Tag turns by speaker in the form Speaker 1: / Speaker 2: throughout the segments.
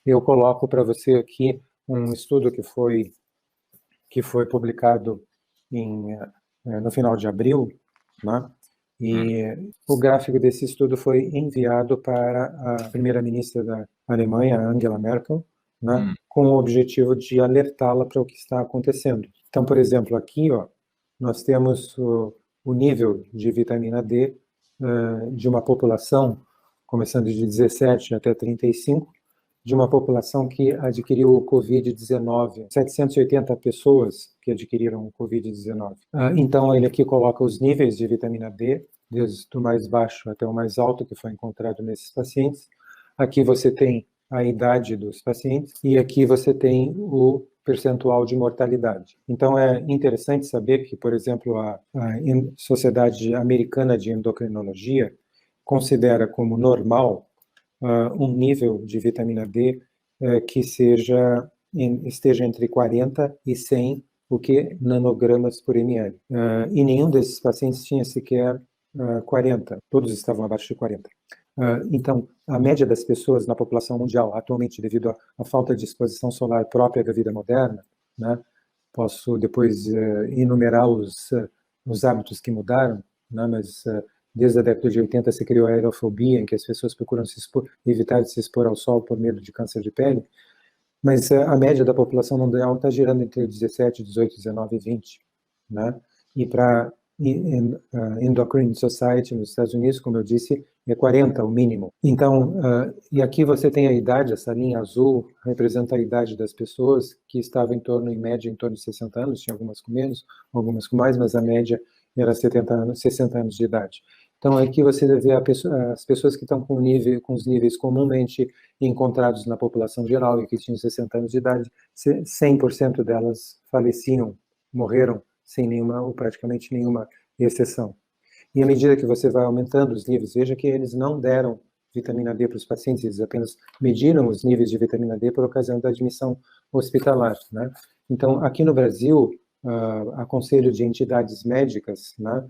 Speaker 1: eu coloco para você aqui um estudo que foi publicado no final de abril, né? E o gráfico desse estudo foi enviado para a primeira-ministra da Alemanha, Angela Merkel, né? Com o objetivo de alertá-la para o que está acontecendo. Então, por exemplo, aqui, ó, nós temos o nível de vitamina D de uma população, começando de 17 até 35, de uma população que adquiriu o Covid-19, 780 pessoas que adquiriram o Covid-19. Então, ele aqui coloca os níveis de vitamina D, desde o mais baixo até o mais alto que foi encontrado nesses pacientes. Aqui você tem a idade dos pacientes e aqui você tem o percentual de mortalidade. Então, é interessante saber que, por exemplo, a Sociedade Americana de Endocrinologia considera como normal um nível de vitamina D que esteja entre 40 e 100, o que nanogramas por ml. E nenhum desses pacientes tinha sequer 40, todos estavam abaixo de 40. Então, a média das pessoas na população mundial, atualmente, devido à falta de exposição solar própria da vida moderna, né, posso depois enumerar os hábitos que mudaram, né, mas desde a década de 80 se criou a aerofobia, em que as pessoas procuram evitar de se expor ao sol por medo de câncer de pele, mas a média da população mundial está girando entre 17, 18, 19 e 20. Né? E para a Endocrine Society nos Estados Unidos, como eu disse, é 40 o mínimo. Então, e aqui você tem a idade, essa linha azul representa a idade das pessoas, que estava em média, em torno de 60 anos, tinha algumas com menos, algumas com mais, mas a média era 70 anos, 60 anos de idade. Então, aqui você vê as pessoas que estão com os níveis comumente encontrados na população geral e que tinham 60 anos de idade, 100% delas faleciam, morreram sem nenhuma ou praticamente nenhuma exceção. E à medida que você vai aumentando os níveis, veja que eles não deram vitamina D para os pacientes, eles apenas mediram os níveis de vitamina D por ocasião da admissão hospitalar. Né? Então, aqui no Brasil, a conselho de entidades médicas, né,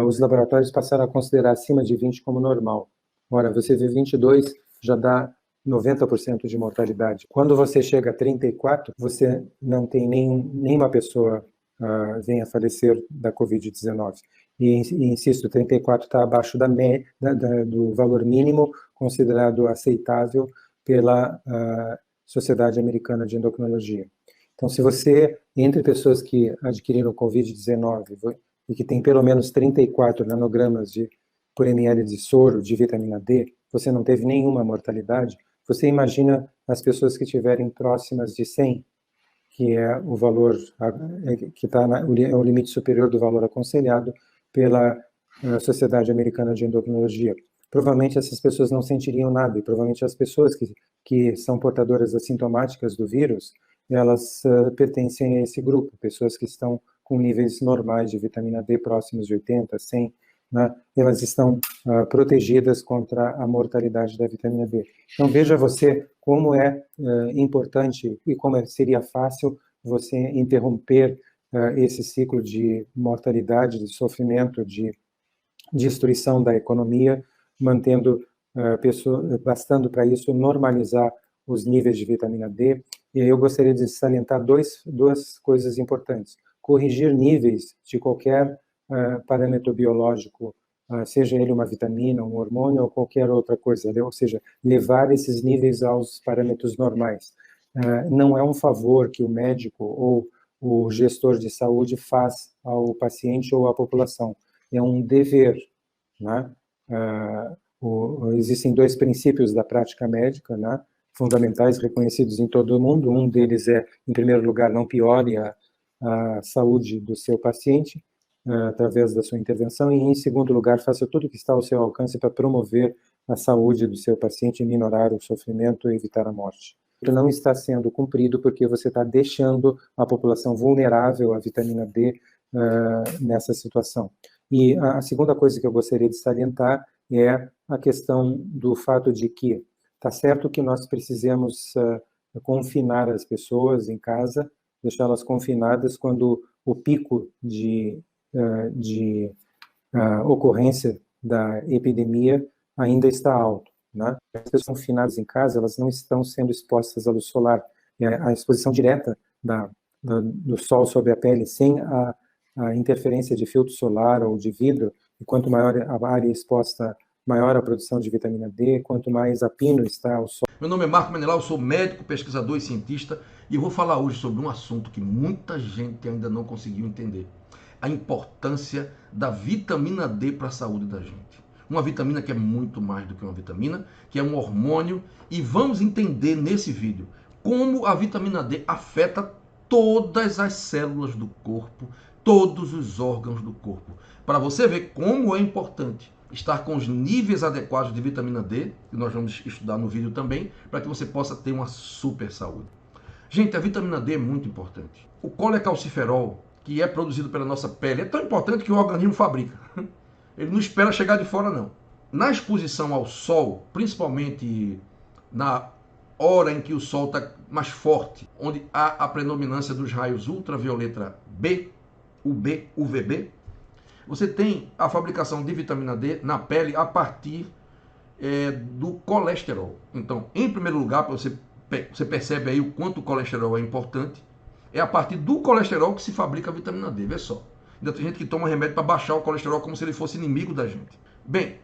Speaker 1: os laboratórios passaram a considerar acima de 20 como normal. Ora, você vê 22, já dá 90% de mortalidade. Quando você chega a 34, você não tem nenhuma pessoa venha a falecer da Covid-19. E insisto, 34 está abaixo do valor mínimo considerado aceitável pela Sociedade Americana de Endocrinologia. Então, se você, entre pessoas que adquiriram Covid-19 e que tem pelo menos 34 nanogramas por ml de soro de vitamina D, você não teve nenhuma mortalidade, você imagina as pessoas que estiverem próximas de 100, que é o valor, que está é o limite superior do valor aconselhado pela Sociedade Americana de Endocrinologia. Provavelmente essas pessoas não sentiriam nada, e provavelmente as pessoas que são portadoras assintomáticas do vírus, elas pertencem a esse grupo, pessoas que estão com níveis normais de vitamina D próximos de 80, 100, né? Elas estão protegidas contra a mortalidade da vitamina D. Então veja você como é importante e como seria fácil você interromper esse ciclo de mortalidade, de sofrimento, de destruição da economia, bastando para isso normalizar os níveis de vitamina D. E eu gostaria de salientar duas coisas importantes. Corrigir níveis de qualquer parâmetro biológico, seja ele uma vitamina, um hormônio ou qualquer outra coisa, ou seja, levar esses níveis aos parâmetros normais. Não é um favor que o médico ou o gestor de saúde faz ao paciente ou à população, é um dever. Né? Existem dois princípios da prática médica, né, fundamentais, reconhecidos em todo o mundo. Um deles é, em primeiro lugar, não piore a saúde do seu paciente através da sua intervenção, e, em segundo lugar, faça tudo o que está ao seu alcance para promover a saúde do seu paciente, minorar o sofrimento e evitar a morte. Isso não está sendo cumprido porque você está deixando a população vulnerável à vitamina D nessa situação. E a segunda coisa que eu gostaria de salientar é a questão do fato de que está certo que nós precisamos confinar as pessoas em casa, deixá-las confinadas quando o pico de ocorrência da epidemia ainda está alto, né? as pessoas confinadas em casa, elas não estão sendo expostas à luz solar. A exposição direta do sol sobre a pele, sem a interferência de filtro solar ou de vidro, e quanto maior a área exposta, maior a produção de vitamina D, quanto mais a pino está ao sol.
Speaker 2: Meu nome é Marco Menelau, eu sou médico, pesquisador e cientista, e eu vou falar hoje sobre um assunto que muita gente ainda não conseguiu entender: a importância da vitamina D para a saúde da gente. Uma vitamina que é muito mais do que uma vitamina, que é um hormônio, e vamos entender nesse vídeo como a vitamina D afeta todas as células do corpo, todos os órgãos do corpo, para você ver como é importante estar com os níveis adequados de vitamina D, que nós vamos estudar no vídeo também, para que você possa ter uma super saúde. Gente, a vitamina D é muito importante. O colecalciferol, que é produzido pela nossa pele, é tão importante que o organismo fabrica. Ele não espera chegar de fora, não. Na exposição ao sol, principalmente na hora em que o sol está mais forte, onde há a predominância dos raios ultravioleta B, UB, UVB, você tem a fabricação de vitamina D na pele a partir do colesterol. Então, em primeiro lugar, você percebe aí o quanto o colesterol é importante, é a partir do colesterol que se fabrica a vitamina D, vê só. Ainda tem gente que toma remédio para baixar o colesterol como se ele fosse inimigo da gente. Bem,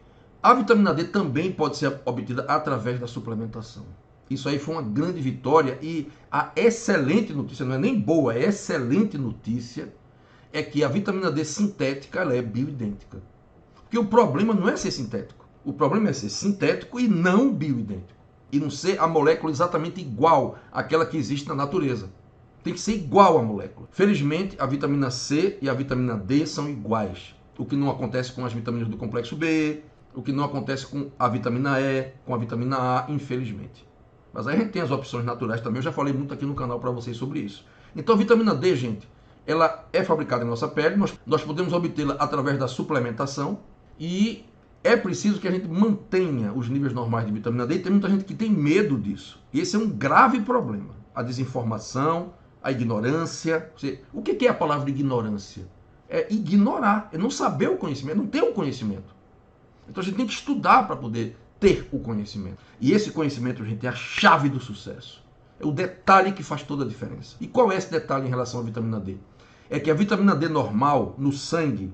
Speaker 2: a vitamina D também pode ser obtida através da suplementação. Isso aí foi uma grande vitória, e a excelente notícia, não é nem boa, é excelente notícia, é que a vitamina D sintética ela é bioidêntica. Porque o problema não é ser sintético. O problema é ser sintético e não bioidêntico. E não ser a molécula exatamente igual àquela que existe na natureza. Tem que ser igual à molécula. Felizmente, a vitamina C e a vitamina D são iguais. O que não acontece com as vitaminas do complexo B, o que não acontece com a vitamina E, com a vitamina A, infelizmente. Mas aí a gente tem as opções naturais também. Eu já falei muito aqui no canal para vocês sobre isso. Então a vitamina D, gente, ela é fabricada em nossa pele, nós podemos obtê-la através da suplementação, e é preciso que a gente mantenha os níveis normais de vitamina D, e tem muita gente que tem medo disso. E esse é um grave problema. A desinformação, a ignorância. O que é a palavra ignorância? É ignorar, é não saber o conhecimento, não ter o conhecimento. Então a gente tem que estudar para poder ter o conhecimento. E esse conhecimento, gente, é a chave do sucesso. É o detalhe que faz toda a diferença. E qual é esse detalhe em relação à vitamina D? É que a vitamina D normal, no sangue,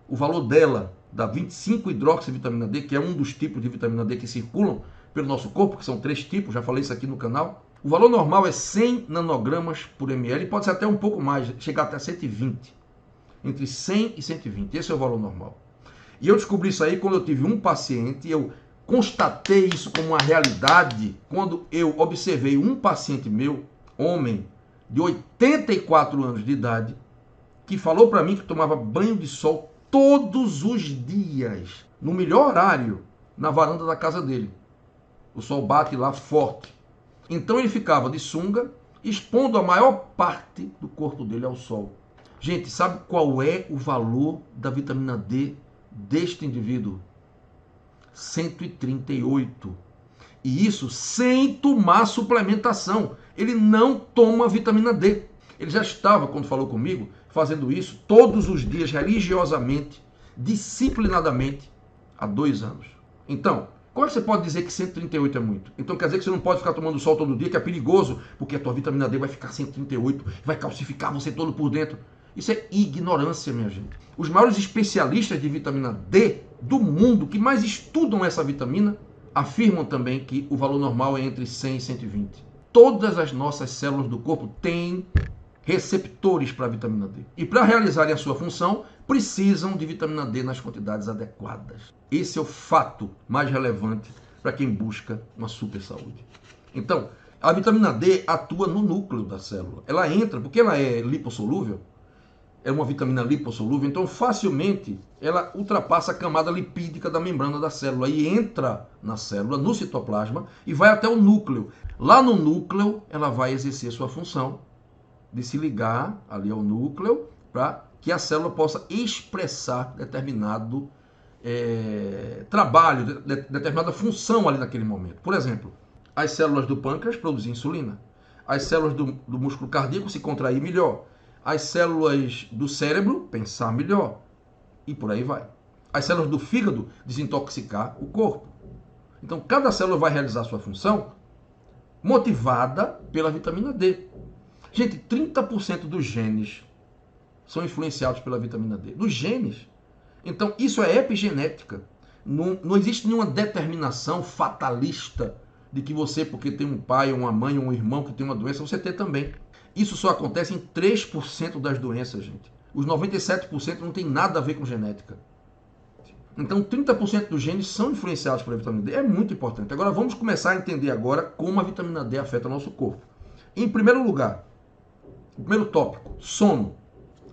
Speaker 2: o valor dela, da 25-hidroxivitamina D, que é um dos tipos de vitamina D que circulam pelo nosso corpo, que são 3 tipos, já falei isso aqui no canal. O valor normal é 100 nanogramas por ml, pode ser até um pouco mais, chegar até 120. Entre 100 e 120, esse é o valor normal. E eu descobri isso aí quando eu tive um paciente, eu constatei isso como uma realidade quando eu observei um paciente meu, homem, de 84 anos de idade, que falou para mim que tomava banho de sol todos os dias, no melhor horário, na varanda da casa dele. O sol bate lá forte. Então ele ficava de sunga, expondo a maior parte do corpo dele ao sol. Gente, sabe qual é o valor da vitamina D deste indivíduo? 138. E isso sem tomar suplementação. Ele não toma vitamina D. Ele já estava, quando falou comigo, fazendo isso todos os dias, religiosamente, disciplinadamente, há 2 anos. Então, como é que você pode dizer que 138 é muito? Então quer dizer que você não pode ficar tomando sol todo dia, que é perigoso, porque a tua vitamina D vai ficar 138, vai calcificar você todo por dentro. Isso é ignorância, minha gente. Os maiores especialistas de vitamina D do mundo, que mais estudam essa vitamina, afirmam também que o valor normal é entre 100 e 120. Todas as nossas células do corpo têm receptores para a vitamina D. E para realizarem a sua função, precisam de vitamina D nas quantidades adequadas. Esse é o fato mais relevante para quem busca uma super saúde. Então, a vitamina D atua no núcleo da célula. Ela entra, porque ela é lipossolúvel, é uma vitamina lipossolúvel, então facilmente ela ultrapassa a camada lipídica da membrana da célula e entra na célula, no citoplasma, e vai até o núcleo. Lá no núcleo, ela vai exercer sua função de se ligar ali ao núcleo para que a célula possa expressar determinado trabalho, determinada função ali naquele momento. Por exemplo, as células do pâncreas produzem insulina, as células do músculo cardíaco se contrair melhor, as células do cérebro pensar melhor, e por aí vai. As células do fígado desintoxicar o corpo. Então, cada célula vai realizar a sua função motivada pela vitamina D. Gente, 30% dos genes são influenciados pela vitamina D. Dos genes. Então, isso é epigenética. Não existe nenhuma determinação fatalista de que você, porque tem um pai, uma mãe ou um irmão que tem uma doença, você tem também. Isso só acontece em 3% das doenças, gente. Os 97% não tem nada a ver com genética. Então, 30% dos genes são influenciados pela vitamina D. É muito importante. Agora, vamos começar a entender agora como a vitamina D afeta o nosso corpo. Em primeiro lugar, o primeiro tópico, sono.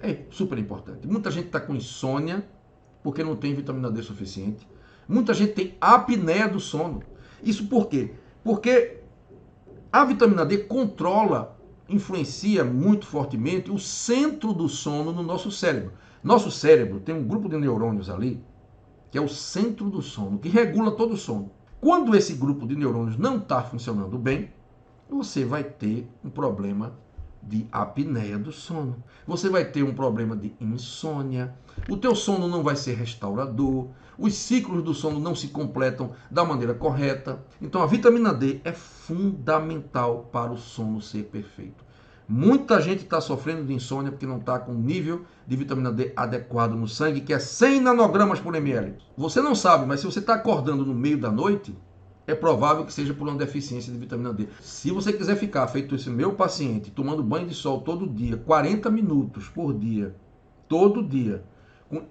Speaker 2: É super importante. Muita gente está com insônia porque não tem vitamina D suficiente. Muita gente tem apneia do sono. Isso por quê? Porque a vitamina D controla, influencia muito fortemente o centro do sono no nosso cérebro. Nosso cérebro tem um grupo de neurônios ali, que é o centro do sono, que regula todo o sono. Quando esse grupo de neurônios não está funcionando bem, você vai ter um problema de apneia do sono. Você vai ter um problema de insônia. O teu sono não vai ser restaurador. Os ciclos do sono não se completam da maneira correta. Então a vitamina D é fundamental para o sono ser perfeito. Muita gente está sofrendo de insônia porque não está com o nível de vitamina D adequado no sangue, que é 100 nanogramas por ml. Você não sabe, mas se você está acordando no meio da noite, é provável que seja por uma deficiência de vitamina D. Se você quiser ficar feito esse meu paciente, tomando banho de sol todo dia, 40 minutos por dia, todo dia,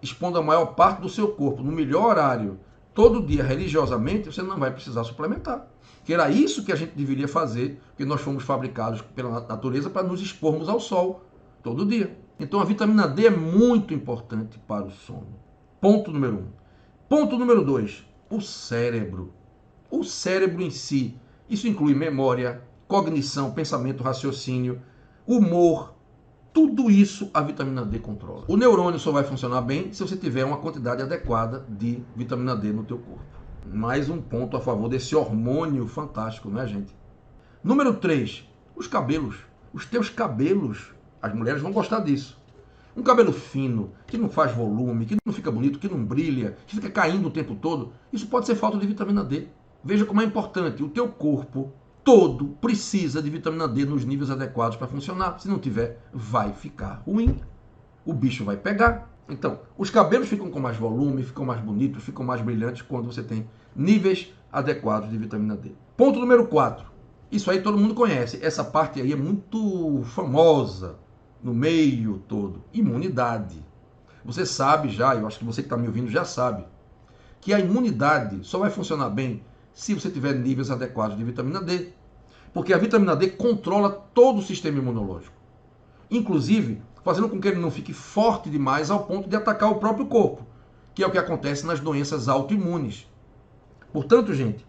Speaker 2: expondo a maior parte do seu corpo no melhor horário, todo dia, religiosamente, você não vai precisar suplementar. Que era isso que a gente deveria fazer, porque nós fomos fabricados pela natureza para nos expormos ao sol todo dia. Então a vitamina D é muito importante para o sono. Ponto número 1. Ponto número 2. O cérebro. O cérebro em si. Isso inclui memória, cognição, pensamento, raciocínio, humor. Tudo isso a vitamina D controla. O neurônio só vai funcionar bem se você tiver uma quantidade adequada de vitamina D no teu corpo. Mais um ponto a favor desse hormônio fantástico, né, gente? Número 3, os cabelos. Os teus cabelos, as mulheres vão gostar disso. Um cabelo fino, que não faz volume, que não fica bonito, que não brilha, que fica caindo o tempo todo, isso pode ser falta de vitamina D. Veja como é importante. O teu corpo todo precisa de vitamina D nos níveis adequados para funcionar. Se não tiver, vai ficar ruim. O bicho vai pegar. Então, os cabelos ficam com mais volume, ficam mais bonitos, ficam mais brilhantes quando você tem níveis adequados de vitamina D. Ponto número 4. Isso aí todo mundo conhece. Essa parte aí é muito famosa no meio todo. Imunidade. Você sabe já, eu acho que você que está me ouvindo já sabe, que a imunidade só vai funcionar bem se você tiver níveis adequados de vitamina D. Porque a vitamina D controla todo o sistema imunológico. Inclusive, fazendo com que ele não fique forte demais ao ponto de atacar o próprio corpo, que é o que acontece nas doenças autoimunes. Portanto, gente,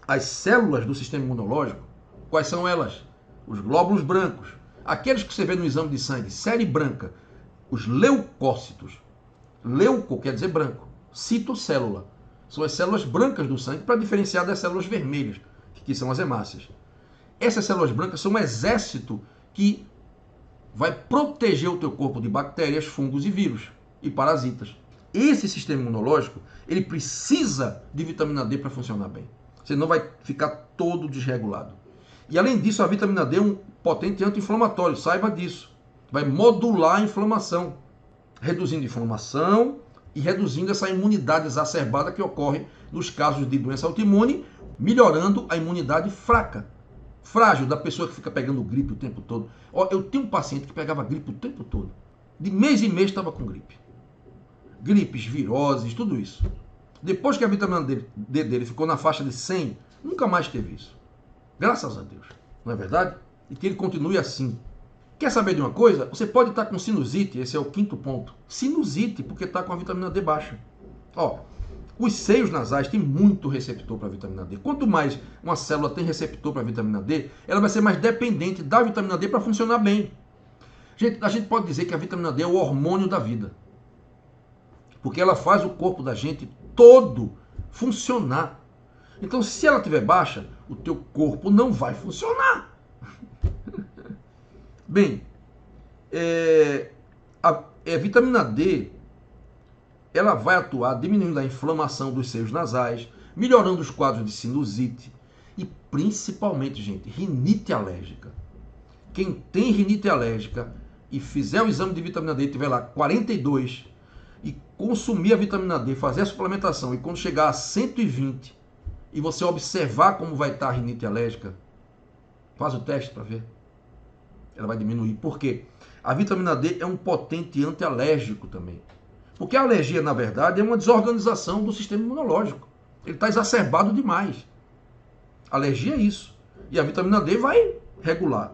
Speaker 2: as células do sistema imunológico, quais são elas? Os glóbulos brancos, aqueles que você vê no exame de sangue, série branca, os leucócitos. Leuco quer dizer branco, citocélula. São as células brancas do sangue para diferenciar das células vermelhas, que são as hemácias. Essas células brancas são um exército que vai proteger o teu corpo de bactérias, fungos e vírus e parasitas. Esse sistema imunológico, ele precisa de vitamina D para funcionar bem. Senão vai ficar todo desregulado. E além disso, a vitamina D é um potente anti-inflamatório, saiba disso. Vai modular a inflamação, reduzindo a inflamação e reduzindo essa imunidade exacerbada que ocorre nos casos de doença autoimune, melhorando a imunidade fraca, frágil, da pessoa que fica pegando gripe o tempo todo. Ó, eu tenho um paciente que pegava gripe o tempo todo. De mês em mês estava com gripe. Gripes, viroses, tudo isso. Depois que a vitamina D dele ficou na faixa de 100, nunca mais teve isso. Graças a Deus. Não é verdade? E que ele continue assim. Quer saber de uma coisa? Você pode estar com sinusite, esse é o 5º ponto. Sinusite, porque está com a vitamina D baixa. Ó, os seios nasais têm muito receptor para a vitamina D. Quanto mais uma célula tem receptor para a vitamina D, ela vai ser mais dependente da vitamina D para funcionar bem. Gente, a gente pode dizer que a vitamina D é o hormônio da vida. Porque ela faz o corpo da gente todo funcionar. Então, se ela estiver baixa, o teu corpo não vai funcionar. Bem, a vitamina D, ela vai atuar diminuindo a inflamação dos seios nasais, melhorando os quadros de sinusite e principalmente, gente, rinite alérgica. Quem tem rinite alérgica e fizer o exame de vitamina D e tiver lá 42 e consumir a vitamina D, fazer a suplementação e quando chegar a 120 e você observar como vai estar a rinite alérgica, faz o teste para ver. Ela vai diminuir. Por quê? A vitamina D é um potente antialérgico também. Porque a alergia, na verdade, é uma desorganização do sistema imunológico. Ele está exacerbado demais. Alergia é isso. E a vitamina D vai regular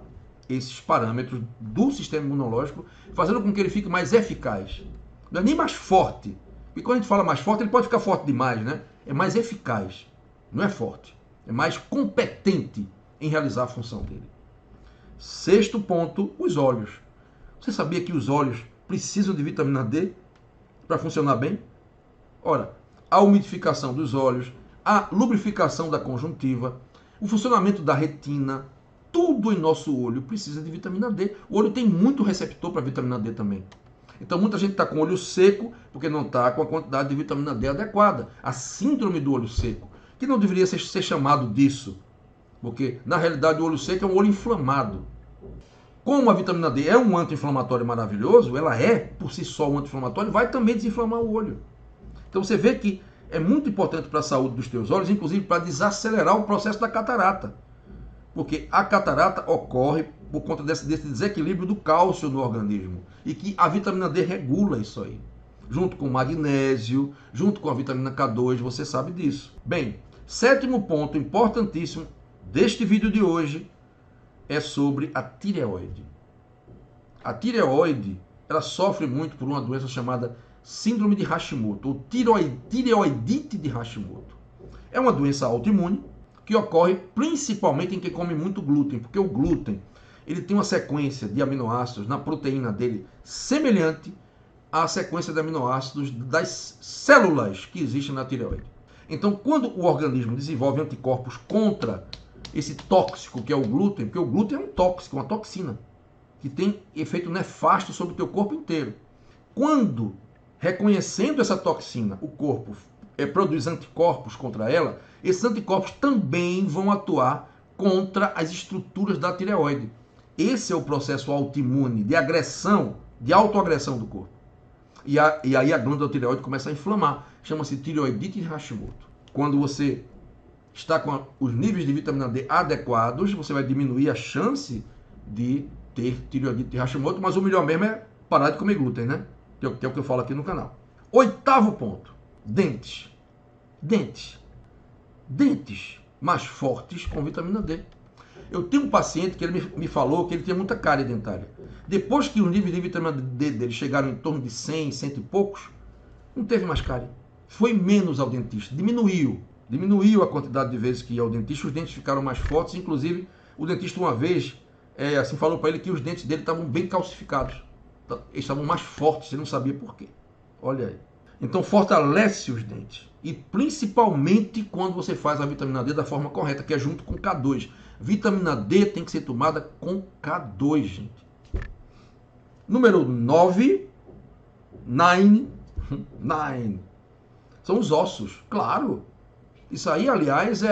Speaker 2: esses parâmetros do sistema imunológico, fazendo com que ele fique mais eficaz. Não é nem mais forte. Porque quando a gente fala mais forte, ele pode ficar forte demais, né? É mais eficaz. Não é forte. É mais competente em realizar a função dele. Sexto ponto, os olhos. Você sabia que os olhos precisam de vitamina D para funcionar bem? Ora, a umidificação dos olhos, a lubrificação da conjuntiva, o funcionamento da retina, tudo em nosso olho precisa de vitamina D. O olho tem muito receptor para vitamina D também. Então muita gente está com o olho seco porque não está com a quantidade de vitamina D adequada. A síndrome do olho seco, que não deveria ser chamado disso, porque na realidade o olho seco é um olho inflamado. Como a vitamina D é um anti-inflamatório maravilhoso, ela é por si só um anti-inflamatório, vai também desinflamar o olho. Então você vê que é muito importante para a saúde dos teus olhos, inclusive para desacelerar o processo da catarata. Porque a catarata ocorre por conta desse desequilíbrio do cálcio no organismo. E que a vitamina D regula isso aí. Junto com o magnésio, junto com a vitamina K2, você sabe disso. Bem, sétimo ponto importantíssimo deste vídeo de hoje é sobre a tireoide. A tireoide, ela sofre muito por uma doença chamada síndrome de Hashimoto, ou tireoidite de Hashimoto. É uma doença autoimune que ocorre principalmente em quem come muito glúten, porque o glúten ele tem uma sequência de aminoácidos na proteína dele semelhante à sequência de aminoácidos das células que existem na tireoide. Então, quando o organismo desenvolve anticorpos contra esse tóxico que é o glúten, porque o glúten é um tóxico, uma toxina, que tem efeito nefasto sobre o teu corpo inteiro. Quando, reconhecendo essa toxina, o corpo produz anticorpos contra ela, esses anticorpos também vão atuar contra as estruturas da tireoide. Esse é o processo autoimune de agressão, de autoagressão do corpo. E aí a glândula tireoide começa a inflamar. Chama-se tireoidite de Hashimoto. Quando você está com os níveis de vitamina D adequados, você vai diminuir a chance de ter tireoidite de Hashimoto, mas o melhor mesmo é parar de comer glúten, né? Que é o que eu falo aqui no canal. Oitavo ponto, dentes. Dentes mais fortes com vitamina D. Eu tenho um paciente que ele me falou que ele tinha muita cárie dentária. Depois que os níveis de vitamina D dele chegaram em torno de 100, 100 e poucos, não teve mais cárie. Foi menos ao dentista, diminuiu a quantidade de vezes que ia ao dentista, os dentes ficaram mais fortes, inclusive o dentista uma vez falou para ele que os dentes dele estavam bem calcificados, eles estavam mais fortes, ele não sabia por quê. Olha aí. Então fortalece os dentes, e principalmente quando você faz a vitamina D da forma correta, que é junto com K2. Vitamina D tem que ser tomada com K2, gente. Número 9, são os ossos, claro. Isso aí, aliás,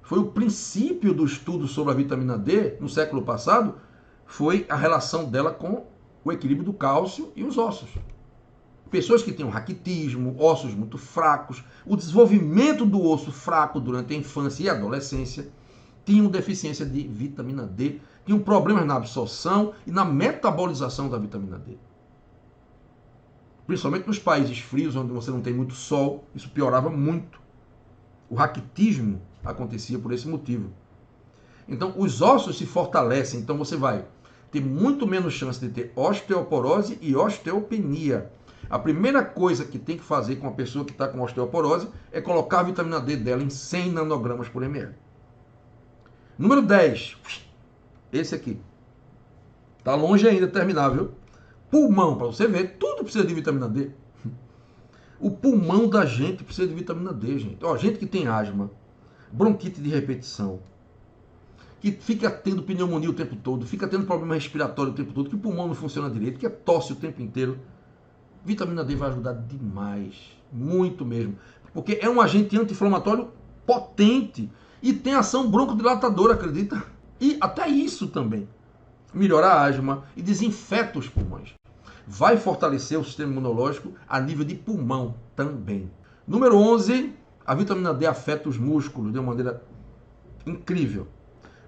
Speaker 2: foi o princípio do estudo sobre a vitamina D no século passado, foi a relação dela com o equilíbrio do cálcio e os ossos. Pessoas que têm um raquitismo, ossos muito fracos, o desenvolvimento do osso fraco durante a infância e a adolescência, tinham deficiência de vitamina D, tinham problemas na absorção e na metabolização da vitamina D. Principalmente nos países frios, onde você não tem muito sol, isso piorava muito. O raquitismo acontecia por esse motivo. Então, os ossos se fortalecem, então você vai ter muito menos chance de ter osteoporose e osteopenia. A primeira coisa que tem que fazer com a pessoa que está com osteoporose é colocar a vitamina D dela em 100 nanogramas por ml. Número 10. Esse aqui. Está longe ainda de terminar, viu? Pulmão, para você ver, tudo precisa de vitamina D. O pulmão da gente precisa de vitamina D, gente. Ó, gente que tem asma, bronquite de repetição, que fica tendo pneumonia o tempo todo, fica tendo problema respiratório o tempo todo, que o pulmão não funciona direito, que é tosse o tempo inteiro. Vitamina D vai ajudar demais, muito mesmo. porque é um agente anti-inflamatório potente e tem ação broncodilatadora, acredita? E até isso também. Melhora a asma e desinfeta os pulmões. Vai fortalecer o sistema imunológico a nível de pulmão também. Número 11, a vitamina D afeta os músculos de uma maneira incrível.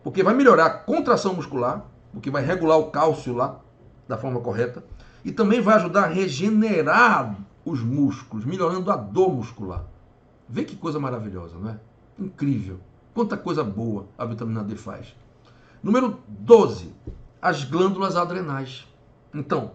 Speaker 2: Porque vai melhorar a contração muscular, porque vai regular o cálcio lá da forma correta, e também vai ajudar a regenerar os músculos, melhorando a dor muscular. Vê que coisa maravilhosa, não é? Incrível. Quanta coisa boa a vitamina D faz. Número 12, as glândulas adrenais. Então,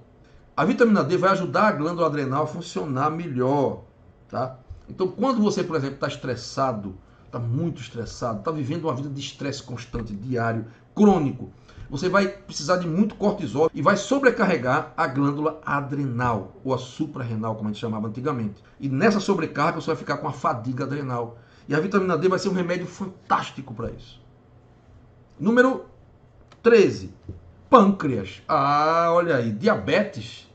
Speaker 2: a vitamina D vai ajudar a glândula adrenal a funcionar melhor, tá? Então, quando você, por exemplo, está estressado, está muito estressado, está vivendo uma vida de estresse constante, diário, crônico, você vai precisar de muito cortisol e vai sobrecarregar a glândula adrenal, ou a suprarrenal, como a gente chamava antigamente. E nessa sobrecarga você vai ficar com a fadiga adrenal. E a vitamina D vai ser um remédio fantástico para isso. Número 13. Pâncreas. Ah, olha aí, diabetes.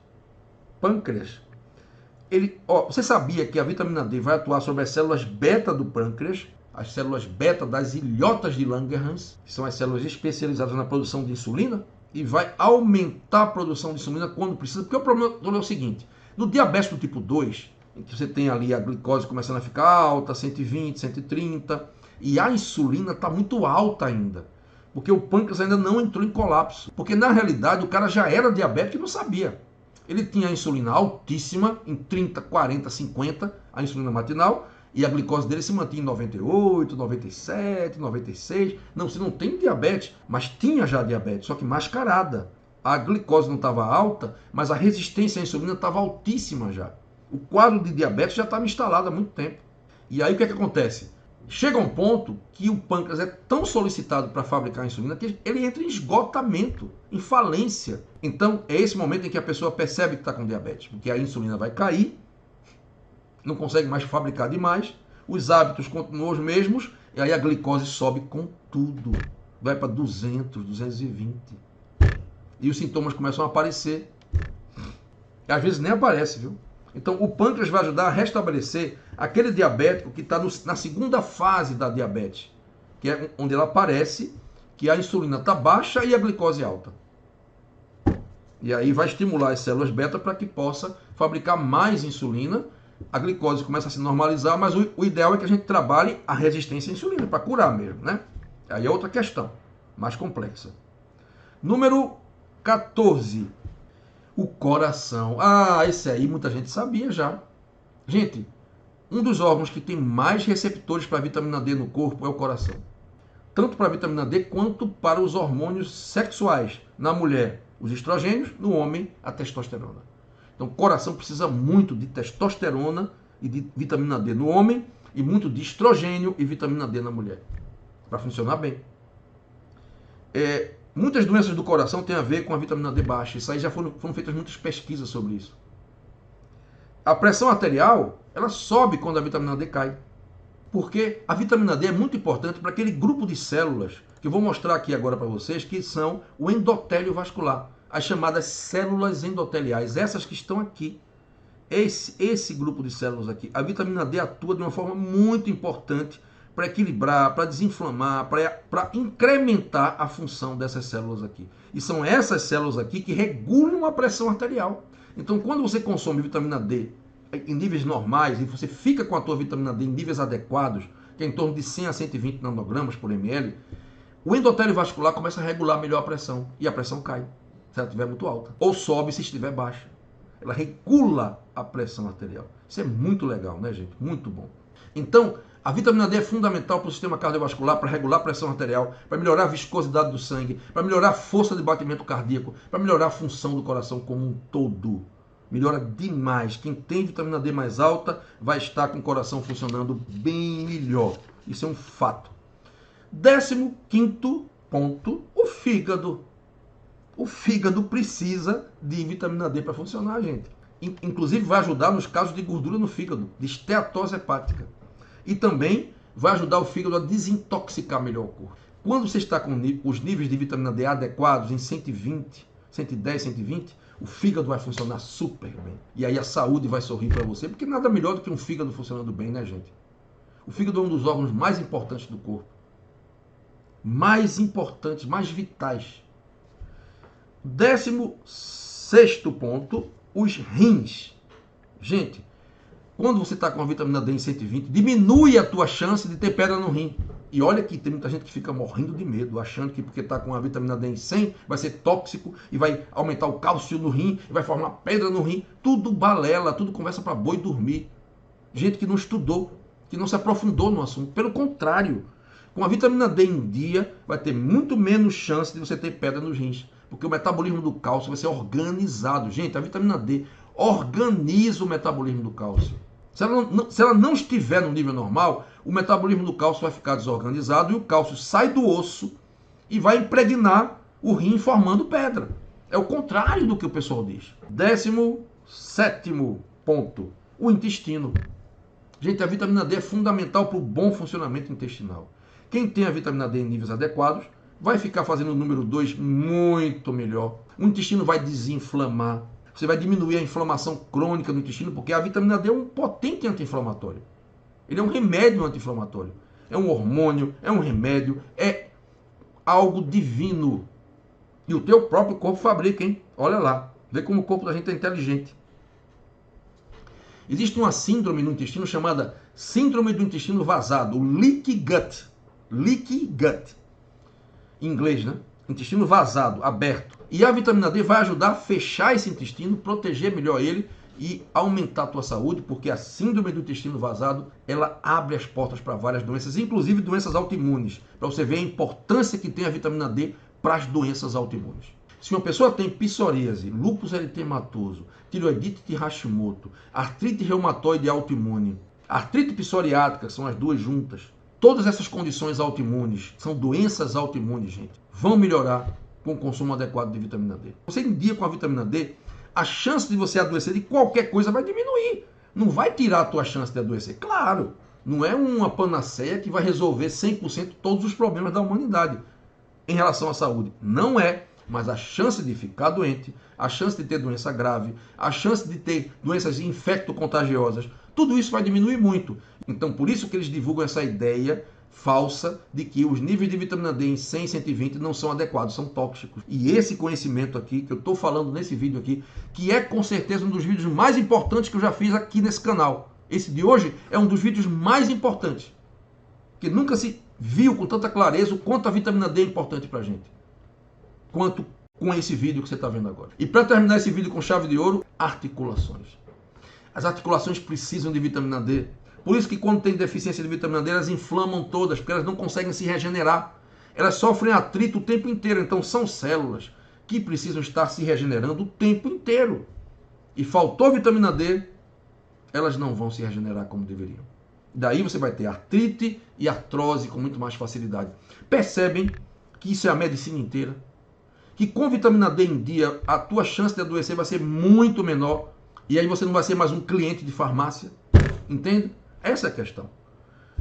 Speaker 2: Pâncreas. Você sabia que a vitamina D vai atuar sobre as células beta do pâncreas? As células beta das ilhotas de Langerhans, que são as células especializadas na produção de insulina, e vai aumentar a produção de insulina quando precisa, porque o problema é o seguinte, no diabetes do tipo 2, em que você tem ali a glicose começando a ficar alta, 120, 130, e a insulina está muito alta ainda, porque o pâncreas ainda não entrou em colapso, porque na realidade o cara já era diabético e não sabia. Ele tinha a insulina altíssima, em 30, 40, 50, a insulina matinal, e a glicose dele se mantinha em 98, 97, 96. Não, você não tem diabetes, mas tinha já diabetes, só que mascarada. A glicose não estava alta, mas a resistência à insulina estava altíssima já. O quadro de diabetes já estava instalado há muito tempo. E aí o que é que acontece? Chega um ponto que o pâncreas é tão solicitado para fabricar a insulina que ele entra em esgotamento, em falência. Então é esse momento em que a pessoa percebe que está com diabetes, porque a insulina vai cair, não consegue mais fabricar demais, os hábitos continuam os mesmos, e aí a glicose sobe com tudo. Vai para 200, 220. E os sintomas começam a aparecer. E às vezes nem aparece, viu? Então o pâncreas vai ajudar a restabelecer aquele diabético que está na segunda fase da diabetes, que é onde ela aparece que a insulina está baixa e a glicose alta. E aí vai estimular as células beta para que possa fabricar mais insulina. A glicose começa a se normalizar, mas o ideal é que a gente trabalhe a resistência à insulina, para curar mesmo, né? Aí é outra questão, mais complexa. Número 14. O coração. Ah, esse aí muita gente sabia já. Gente, um dos órgãos que tem mais receptores para a vitamina D no corpo é o coração. Tanto para a vitamina D quanto para os hormônios sexuais. Na mulher, os estrogênios, no homem, a testosterona. Então, o coração precisa muito de testosterona e de vitamina D no homem e muito de estrogênio e vitamina D na mulher, para funcionar bem. Muitas doenças do coração têm a ver com a vitamina D baixa. Isso aí já foram feitas muitas pesquisas sobre isso. A pressão arterial, ela sobe quando a vitamina D cai. Porque a vitamina D é muito importante para aquele grupo de células que eu vou mostrar aqui agora para vocês, que são o endotélio vascular. As chamadas células endoteliais, essas que estão aqui. Esse grupo de células aqui. A vitamina D atua de uma forma muito importante para equilibrar, para desinflamar, para incrementar a função dessas células aqui. E são essas células aqui que regulam a pressão arterial. Então, quando você consome vitamina D em níveis normais e você fica com a tua vitamina D em níveis adequados, que é em torno de 100 a 120 nanogramas por ml, o endotélio vascular começa a regular melhor a pressão e a pressão cai, se ela estiver muito alta, ou sobe se estiver baixa. Ela regula a pressão arterial. Isso é muito legal, né, gente? Muito bom. Então, a vitamina D é fundamental para o sistema cardiovascular, para regular a pressão arterial, para melhorar a viscosidade do sangue, para melhorar a força de batimento cardíaco, para melhorar a função do coração como um todo. Melhora demais. Quem tem vitamina D mais alta vai estar com o coração funcionando bem melhor. Isso é um fato. 15º ponto, o fígado. O fígado precisa de vitamina D para funcionar, gente. Inclusive vai ajudar nos casos de gordura no fígado, de esteatose hepática. E também vai ajudar o fígado a desintoxicar melhor o corpo. Quando você está com os níveis de vitamina D adequados, em 120, 110, 120, o fígado vai funcionar super bem. E aí a saúde vai sorrir para você, porque nada melhor do que um fígado funcionando bem, né, gente? O fígado é um dos órgãos mais importantes do corpo. Mais importantes, mais vitais. 16º ponto, os rins. Gente, quando você está com a vitamina D em 120, diminui a tua chance de ter pedra no rim. E olha que tem muita gente que fica morrendo de medo, achando que porque está com a vitamina D em 100 vai ser tóxico e vai aumentar o cálcio no rim e vai formar pedra no rim. Tudo balela, tudo conversa para boi dormir. Gente que não estudou, que não se aprofundou no assunto. Pelo contrário, com a vitamina D em dia, vai ter muito menos chance de você ter pedra nos rins. Porque o metabolismo do cálcio vai ser organizado. Gente, a vitamina D organiza o metabolismo do cálcio. Se ela não estiver no nível normal, o metabolismo do cálcio vai ficar desorganizado e o cálcio sai do osso e vai impregnar o rim formando pedra. É o contrário do que o pessoal diz. 17º ponto, o intestino. Gente, a vitamina D é fundamental para o bom funcionamento intestinal. Quem tem a vitamina D em níveis adequados vai ficar fazendo o número 2 muito melhor. O intestino vai desinflamar. Você vai diminuir a inflamação crônica no intestino, porque a vitamina D é um potente anti-inflamatório. Ele é um remédio anti-inflamatório. É um hormônio, é um remédio, é algo divino. E o teu próprio corpo fabrica, hein? Olha lá. Vê como o corpo da gente é inteligente. Existe uma síndrome no intestino chamada síndrome do intestino vazado, o leaky gut. Leaky gut. Em inglês, né? Intestino vazado, aberto. E a vitamina D vai ajudar a fechar esse intestino, proteger melhor ele e aumentar a tua saúde, porque a síndrome do intestino vazado, ela abre as portas para várias doenças, inclusive doenças autoimunes, para você ver a importância que tem a vitamina D para as doenças autoimunes. Se uma pessoa tem psoríase, lúpus eritematoso, tireoidite de Hashimoto, artrite reumatoide autoimune, artrite psoriática, que são as duas juntas, todas essas condições autoimunes, são doenças autoimunes, gente, vão melhorar com o consumo adequado de vitamina D. Você em dia com a vitamina D, a chance de você adoecer de qualquer coisa vai diminuir. Não vai tirar a tua chance de adoecer. Claro, não é uma panaceia que vai resolver 100% todos os problemas da humanidade em relação à saúde. Não é, mas a chance de ficar doente, a chance de ter doença grave, a chance de ter doenças infecto-contagiosas, tudo isso vai diminuir muito. Então, por isso que eles divulgam essa ideia falsa de que os níveis de vitamina D em 100 e 120 não são adequados, são tóxicos. E esse conhecimento aqui, que eu estou falando nesse vídeo aqui, que é com certeza um dos vídeos mais importantes que eu já fiz aqui nesse canal. Esse de hoje é um dos vídeos mais importantes, que nunca se viu com tanta clareza o quanto a vitamina D é importante para a gente, quanto com esse vídeo que você está vendo agora. E para terminar esse vídeo com chave de ouro, articulações. As articulações precisam de vitamina D. Por isso que quando tem deficiência de vitamina D, elas inflamam todas, porque elas não conseguem se regenerar. Elas sofrem atrito o tempo inteiro. Então são células que precisam estar se regenerando o tempo inteiro. E faltou vitamina D, elas não vão se regenerar como deveriam. Daí você vai ter artrite e artrose com muito mais facilidade. Percebem que isso é a medicina inteira? Que com vitamina D em dia, a tua chance de adoecer vai ser muito menor. E aí você não vai ser mais um cliente de farmácia. Entende? Essa é a questão.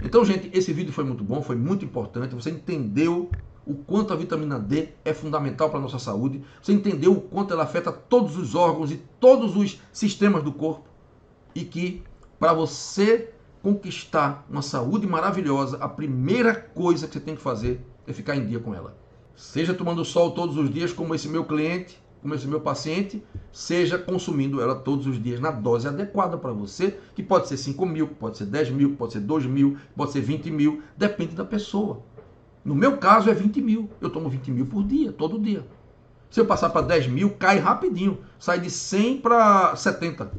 Speaker 2: Então, gente, esse vídeo foi muito bom, foi muito importante. Você entendeu o quanto a vitamina D é fundamental para a nossa saúde. Você entendeu o quanto ela afeta todos os órgãos e todos os sistemas do corpo. E que, para você conquistar uma saúde maravilhosa, a primeira coisa que você tem que fazer é ficar em dia com ela. Seja tomando sol todos os dias, como esse meu cliente, como esse meu paciente, seja consumindo ela todos os dias na dose adequada para você, que pode ser 5 mil, pode ser 10 mil, pode ser 2 mil, pode ser 20 mil, depende da pessoa. No meu caso é 20 mil, eu tomo 20 mil por dia, todo dia. Se eu passar para 10 mil, cai rapidinho, sai de 100 para 70.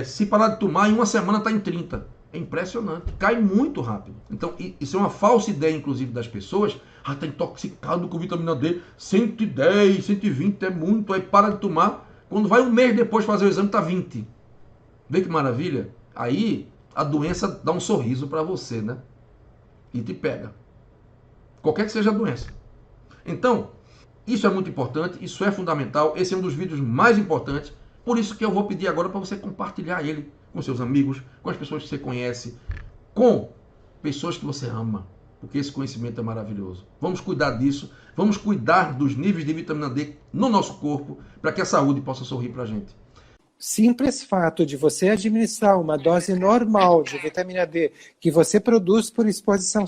Speaker 2: Se parar de tomar, em uma semana está em 30. É impressionante, cai muito rápido. Então, isso é uma falsa ideia, inclusive, das pessoas. Ah, está intoxicado com vitamina D, 110, 120 é muito, aí para de tomar. Quando vai um mês depois fazer o exame, está 20. Vê que maravilha? Aí, a doença dá um sorriso para você, né? E te pega. Qualquer que seja a doença. Então, isso é muito importante, isso é fundamental. Esse é um dos vídeos mais importantes. Por isso que eu vou pedir agora para você compartilhar ele com seus amigos, com as pessoas que você conhece, com pessoas que você ama. porque esse conhecimento é maravilhoso. Vamos cuidar disso, vamos cuidar dos níveis de vitamina D no nosso corpo, para que a saúde possa sorrir para a gente.
Speaker 1: Simples fato de você administrar uma dose normal de vitamina D que você produz por exposição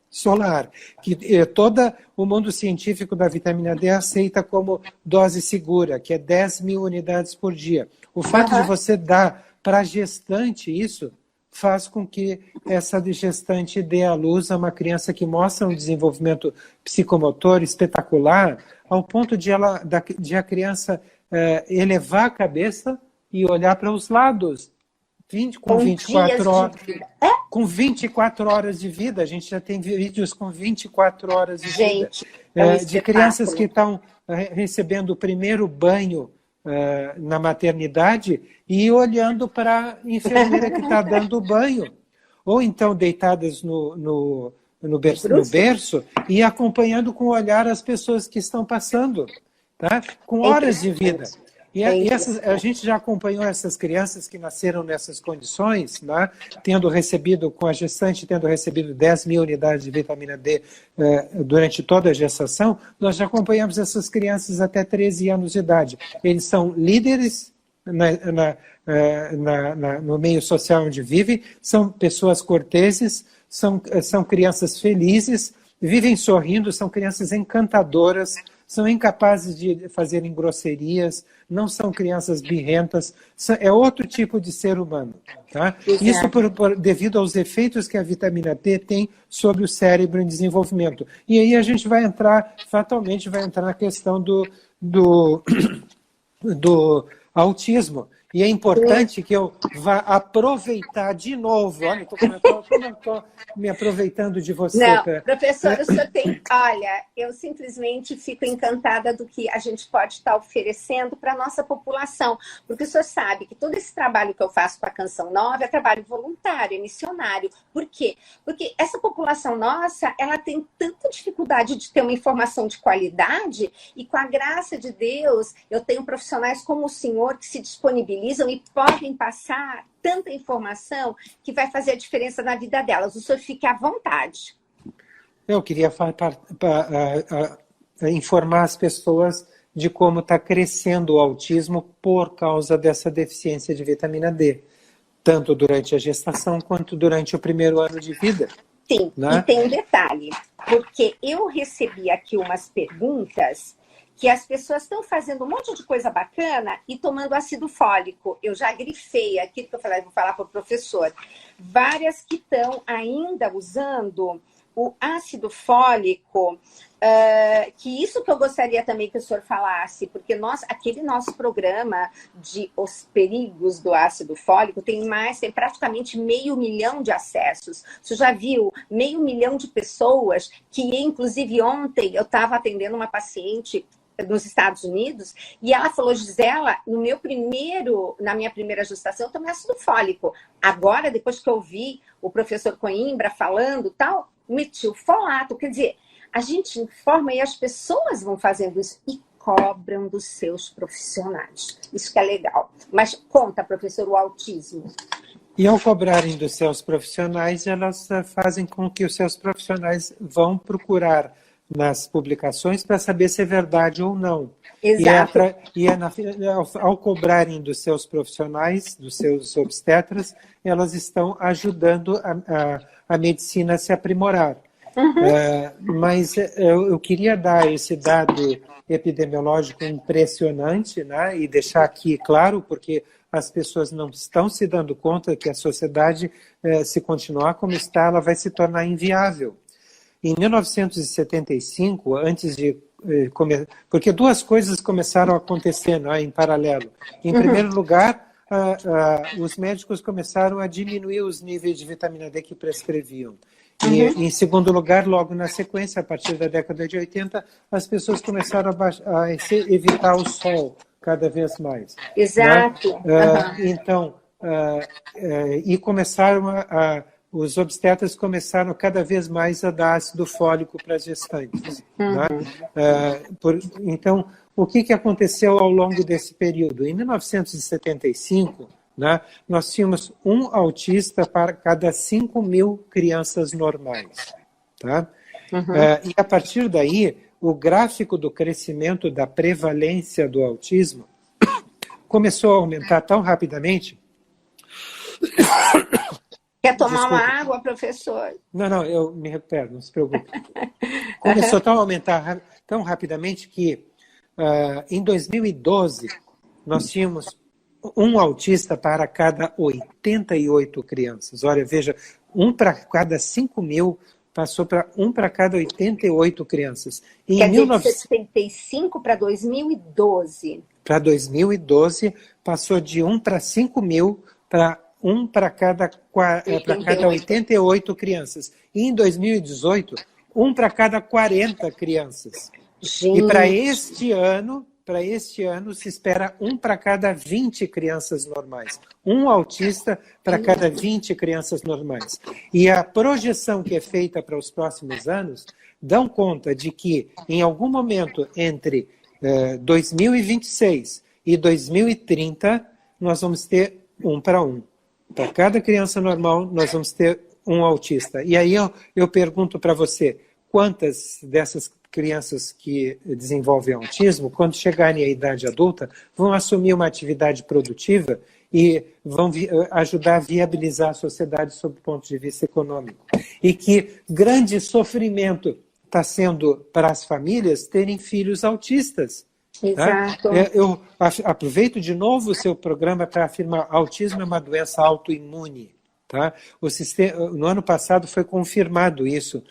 Speaker 1: solar, que todo o mundo científico da vitamina D aceita como dose segura, que é 10 mil unidades por dia. O fato de você dar para a gestante isso faz com que essa gestante dê à luz a uma criança que mostra um desenvolvimento psicomotor espetacular, ao ponto de a criança elevar a cabeça e olhar para os lados. Com 24 horas de vida. A gente já tem vídeos com 24 horas de vida. De crianças que estão recebendo o primeiro banho na maternidade e olhando para a enfermeira que está dando o banho. Ou então deitadas no berço e acompanhando com o olhar as pessoas que estão passando, tá? Com horas de vida. E a gente já acompanhou essas crianças que nasceram nessas condições, né? Com a gestante tendo recebido 10 mil unidades de vitamina D durante toda a gestação. Nós já acompanhamos essas crianças até 13 anos de idade. Eles são líderes no meio social onde vivem, são pessoas corteses, são crianças felizes, vivem sorrindo, são crianças encantadoras, são incapazes de fazerem grosserias, não são crianças birrentas, é outro tipo de ser humano. Tá? Isso devido aos efeitos que a vitamina D tem sobre o cérebro em desenvolvimento. E aí a gente fatalmente vai entrar na questão do autismo. E é importante que eu vá aproveitar de novo. Olha, como eu estou me aproveitando de você.
Speaker 3: Não, professor, o senhor tem... Olha, eu simplesmente fico encantada do que a gente pode estar oferecendo para a nossa população. Porque o senhor sabe que todo esse trabalho que eu faço com a Canção Nova é trabalho voluntário, é missionário. Por quê? Porque essa população nossa, ela tem tanta dificuldade de ter uma informação de qualidade e com a graça de Deus, eu tenho profissionais como o senhor que se disponibilizam e podem passar tanta informação que vai fazer a diferença na vida delas. O senhor fique à vontade.
Speaker 1: Eu queria informar as pessoas de como está crescendo o autismo por causa dessa deficiência de vitamina D, tanto durante a gestação quanto durante o primeiro ano de vida.
Speaker 3: Sim, né? E tem um detalhe, porque eu recebi aqui umas perguntas que as pessoas estão fazendo um monte de coisa bacana e tomando ácido fólico. Eu já grifei aqui, porque eu falei, vou falar para o professor. Várias que estão ainda usando o ácido fólico, que isso que eu gostaria também que o senhor falasse, porque aquele nosso programa de Os Perigos do Ácido Fólico tem praticamente 500 mil de acessos. Você já viu 500 mil de pessoas que, inclusive ontem, eu estava atendendo uma paciente nos Estados Unidos, e ela falou, Gisela, na minha primeira gestação, eu tomei ácido fólico. Agora, depois que eu vi o professor Coimbra falando, tal, metilfolato. Quer dizer, a gente informa e as pessoas vão fazendo isso e cobram dos seus profissionais. Isso que é legal. Mas conta, professor, o autismo.
Speaker 1: E ao cobrarem dos seus profissionais, elas fazem com que os seus profissionais vão procurar nas publicações para saber se é verdade ou não.
Speaker 3: Exato.
Speaker 1: Ao cobrarem dos seus profissionais, dos seus obstetras, elas estão ajudando a medicina a se aprimorar. Mas eu queria dar esse dado epidemiológico impressionante, né, e deixar aqui claro, porque as pessoas não estão se dando conta que a sociedade, se continuar como está, ela vai se tornar inviável. Em 1975, porque duas coisas começaram a acontecer, né, em paralelo. Em primeiro lugar, os médicos começaram a diminuir os níveis de vitamina D que prescreviam. E, em segundo lugar, logo na sequência, a partir da década de 80, as pessoas começaram a evitar o sol cada vez mais.
Speaker 3: Exato.
Speaker 1: Né? Então, e começaram os obstetras começaram cada vez mais a dar ácido fólico para as gestantes. Né? Então, o que aconteceu ao longo desse período? Em 1975, né, nós tínhamos um autista para cada 5 mil crianças normais. Tá? E a partir daí, o gráfico do crescimento da prevalência do autismo começou a aumentar tão rapidamente.
Speaker 3: Quer tomar uma água, professor?
Speaker 1: Não, eu me recupero, não se preocupe. Começou a aumentar tão rapidamente que, em 2012, nós tínhamos um autista para cada 88 crianças. Olha, veja, um para cada 5.000 passou para um para cada 88 crianças. E
Speaker 3: quer dizer, de 75 para 2012.
Speaker 1: Para 2012, passou de 1 para 5.000 para 1 para cada 88 crianças. E em 2018, 1 para cada 40 crianças.
Speaker 3: Gente.
Speaker 1: E para este ano se espera 1 para cada 20 crianças normais. Um autista para cada 20 crianças normais. E a projeção que é feita para os próximos anos dão conta de que, em algum momento entre 2026 e 2030, nós vamos ter 1 para 1. Para cada criança normal, nós vamos ter um autista. E aí eu pergunto para você, quantas dessas crianças que desenvolvem autismo, quando chegarem à idade adulta, vão assumir uma atividade produtiva e vão ajudar a viabilizar a sociedade sob o ponto de vista econômico. E que grande sofrimento está sendo para as famílias terem filhos autistas.
Speaker 3: Exato.
Speaker 1: Tá? Eu aproveito de novo o seu programa para afirmar: autismo é uma doença autoimune. Tá? No ano passado foi confirmado isso.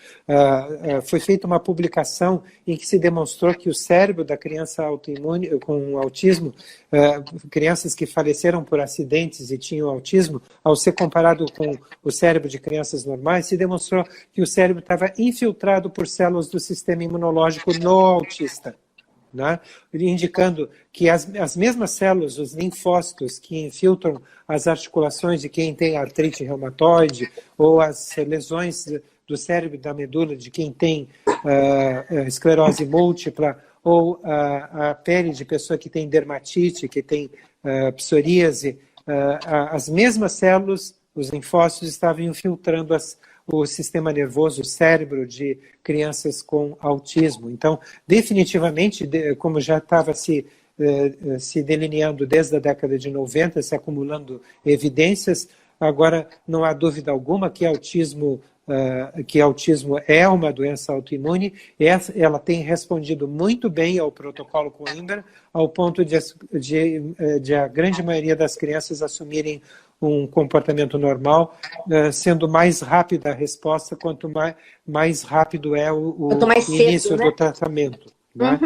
Speaker 1: Foi feita uma publicação em que se demonstrou que o cérebro da criança autoimune, com autismo, crianças que faleceram por acidentes e tinham autismo, ao ser comparado com o cérebro de crianças normais, se demonstrou que o cérebro estava infiltrado por células do sistema imunológico no autista. Né? Indicando que as mesmas células, os linfócitos que infiltram as articulações de quem tem artrite reumatoide ou as lesões do cérebro e da medula de quem tem esclerose múltipla ou a pele de pessoa que tem dermatite, que tem psoríase, as mesmas células, os linfócitos, estavam infiltrando o sistema nervoso, o cérebro de crianças com autismo. Então, definitivamente, como já estava se delineando desde a década de 90, se acumulando evidências, agora não há dúvida alguma que autismo é uma doença autoimune. Ela tem respondido muito bem ao protocolo Coimbra, ao ponto de a grande maioria das crianças assumirem um comportamento normal, sendo mais rápida a resposta, quanto mais rápido é o início cedo, né? Do tratamento. Né?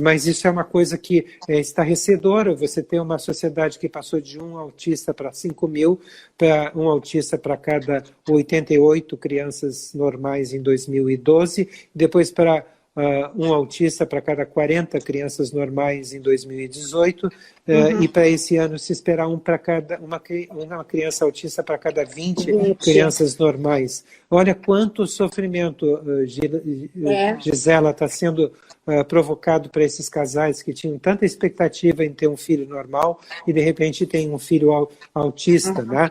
Speaker 1: Mas isso é uma coisa que é estarrecedora. Você tem uma sociedade que passou de um autista para 5.000, para um autista para cada 88 crianças normais em 2012, depois para um autista para cada 40 crianças normais em 2018, e para esse ano se esperar uma criança autista para cada 20 crianças normais. Olha quanto sofrimento, Gisela, está sendo provocado para esses casais que tinham tanta expectativa em ter um filho normal e de repente tem um filho autista. Né?